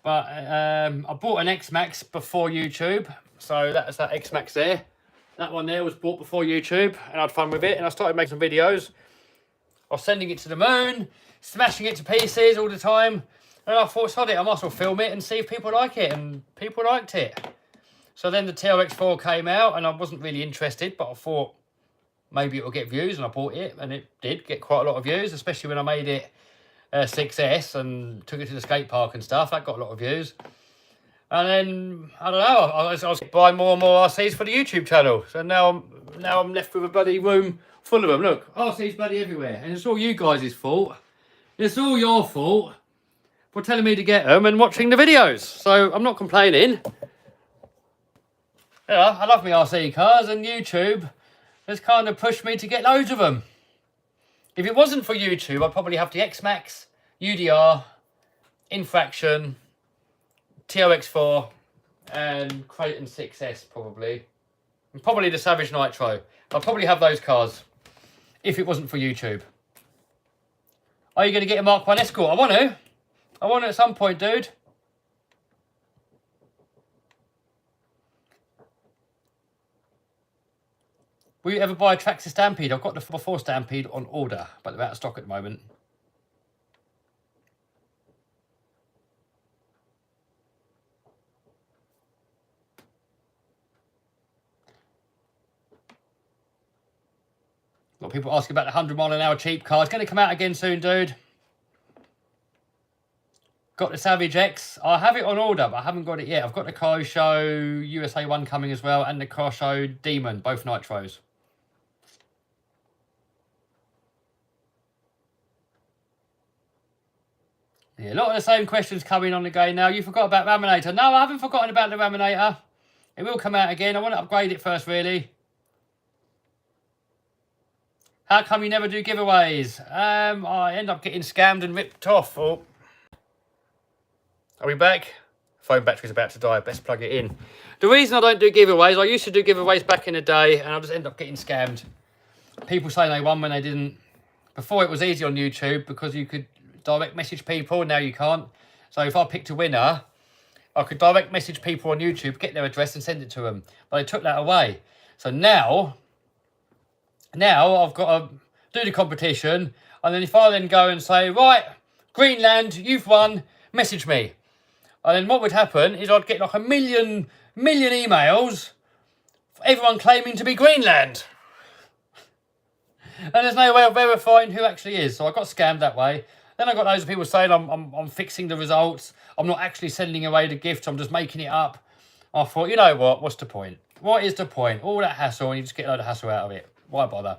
but I bought an X-Max before YouTube. So that's that X-Max there. That one there was bought before YouTube, and I had fun with it, and I started making some videos. I was sending it to the moon, smashing it to pieces all the time. And I thought, sod it, I might as well film it and see if people like it. And people liked it. So then the TRX4 came out and I wasn't really interested, but I thought maybe it'll get views, and I bought it and it did get quite a lot of views, especially when I made it 6S and took it to the skate park and stuff. That got a lot of views. And then, I don't know, I was buying more and more RCs for the YouTube channel. So now I'm left with a bloody room full of them. Look, RCs bloody everywhere. And it's all you guys' fault. It's all your fault for telling me to get them and watching the videos. So I'm not complaining. Yeah, I love my RC cars, and YouTube has kind of pushed me to get loads of them. If it wasn't for YouTube, I'd probably have the X-Max, UDR, Infraction, TRX4 and Creighton 6S probably. And probably the Savage Nitro. I'd probably have those cars if it wasn't for YouTube. Are you going to get a Mark 1 Escort? I want to. I want it at some point, dude. Will you ever buy a Traxxas Stampede? I've got the 4 Stampede on order, but they're out of stock at the moment. A lot of people asking about the 100 mile an hour cheap car. It's going to come out again soon, dude. Got the Savage X. I have it on order, but I haven't got it yet. I've got the Car Show USA 1 coming as well, and the Car Show Demon, both nitros. Yeah, a lot of the same questions coming on again now. You forgot about Raminator. No, I haven't forgotten about the Raminator. It will come out again. I want to upgrade it first, really. How come you never do giveaways? I end up getting scammed and ripped off. Oh. Are we back? Phone battery's about to die. Best plug it in. The reason I don't do giveaways, I used to do giveaways back in the day, and I just end up getting scammed. People saying they won when they didn't. Before it was easy on YouTube because you could direct message people. Now you can't. So if I picked a winner, I could direct message people on YouTube, get their address and send it to them. But they took that away. So now I've got to do the competition, and then if I then go and say, right, Greenland, you've won, message me. And then what would happen is I'd get like a million emails, everyone claiming to be Greenland. And there's no way of verifying who actually is. So I got scammed that way. Then I got loads of people saying I'm fixing the results. I'm not actually sending away the gift. I'm just making it up. I thought, you know what? What's the point? What is the point? All that hassle, and you just get a load of hassle out of it. Why bother?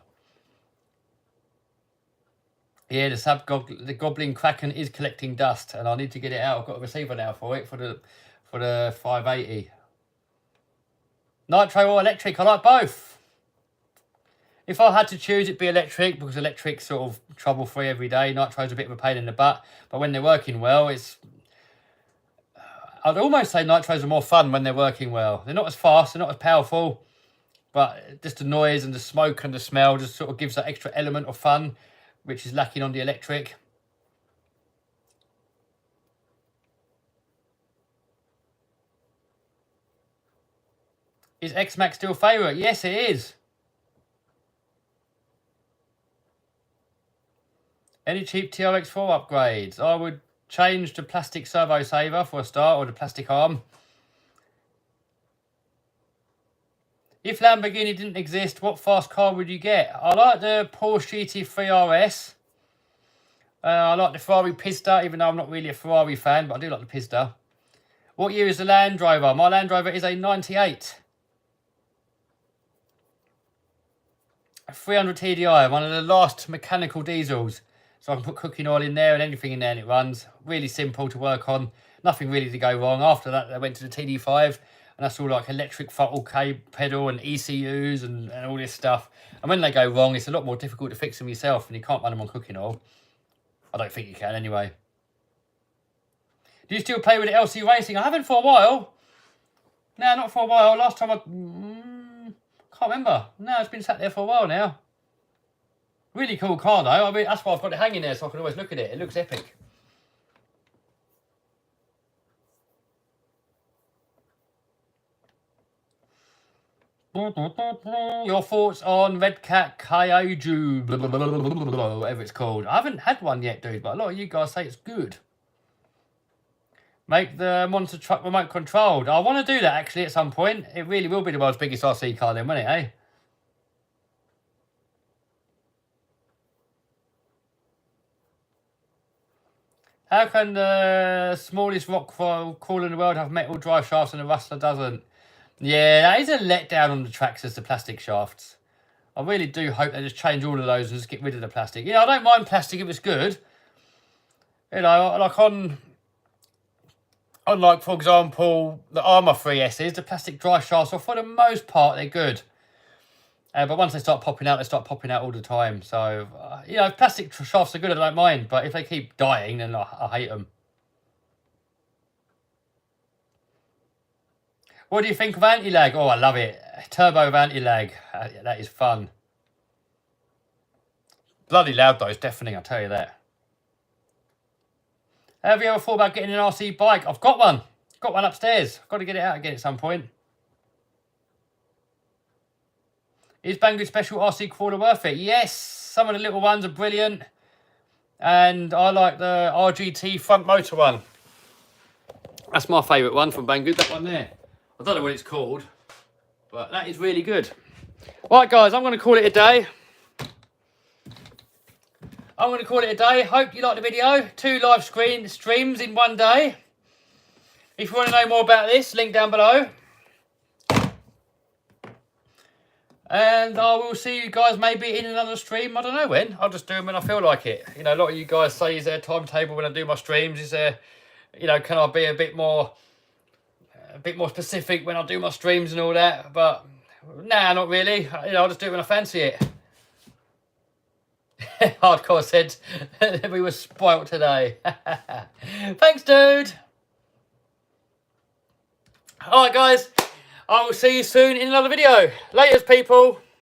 Yeah, the Goblin Kraken is collecting dust, and I need to get it out. I've got a receiver now for it, for the 580. Nitro or electric? I like both. If I had to choose, it'd be electric, because electric's sort of trouble-free every day. Nitro's a bit of a pain in the butt, but when they're working well, I'd almost say nitros are more fun when they're working well. They're not as fast, they're not as powerful, but just the noise and the smoke and the smell just sort of gives that extra element of fun, which is lacking on the electric. Is X-Max still favourite? Yes, it is. Any cheap TRX4 upgrades? I would change the plastic servo saver for a start, or the plastic arm. If Lamborghini didn't exist, what fast car would you get? I like the Porsche GT3 RS. I like the Ferrari Pista, even though I'm not really a Ferrari fan, but I do like the Pista. What year is the Land Rover? My Land Rover is a 98. A 300 TDI, one of the last mechanical diesels. So I can put cooking oil in there and anything in there and it runs. Really simple to work on. Nothing really to go wrong. After that, I went to the TD5. And that's all like electric throttle pedal and ECUs and all this stuff. And when they go wrong, it's a lot more difficult to fix them yourself. And you can't run them on cooking oil. I don't think you can anyway. Do you still play with the LC Racing? I haven't for a while. No, not for a while. Last time I... can't remember. No, it's been sat there for a while now. Really cool car though. I mean, that's why I've got it hanging there so I can always look at it. It looks epic. Your thoughts on Red Cat Kaiju, whatever it's called. I haven't had one yet, dude, but a lot of you guys say it's good. Make the monster truck remote controlled. I want to do that actually at some point. It really will be the world's biggest RC car then, won't it, eh? How can the smallest rock crawl in the world have metal drive shafts and the Rustler doesn't? Yeah, that is a letdown on the tracks as the plastic shafts. I really do hope they just change all of those and just get rid of the plastic. You know, I don't mind plastic if it's good. You know, like on like, for example, the Armour 3Ss, the plastic drive shafts are, for the most part, they're good. But once they start popping out, they start popping out all the time. So, you know, if plastic shafts are good, I don't mind. But if they keep dying, then I hate them. What do you think of anti-lag? Oh, I love it. Turbo with anti-lag. That is fun. Bloody loud, though. It's deafening, I'll tell you that. Have you ever thought about getting an RC bike? I've got one. Got one upstairs. I've got to get it out again at some point. Is Banggood Special RC Crawler worth it? Yes. Some of the little ones are brilliant. And I like the RGT front motor one. That's my favourite one from Banggood, that one there. I don't know what it's called, but that is really good. Right, guys, I'm going to call it a day. Hope you liked the video. 2 live streams in one day. If you want to know more about this, link down below. And I will see you guys maybe in another stream. I don't know when. I'll just do them when I feel like it. You know, a lot of you guys say, is there a timetable when I do my streams? Is there, you know, can I be a bit more specific when I do my streams and all that? But nah, not really. You know, I'll just do it when I fancy it. Hardcore said we were spoilt today. Thanks, dude. All right, guys. I will see you soon in another video. Laters, people.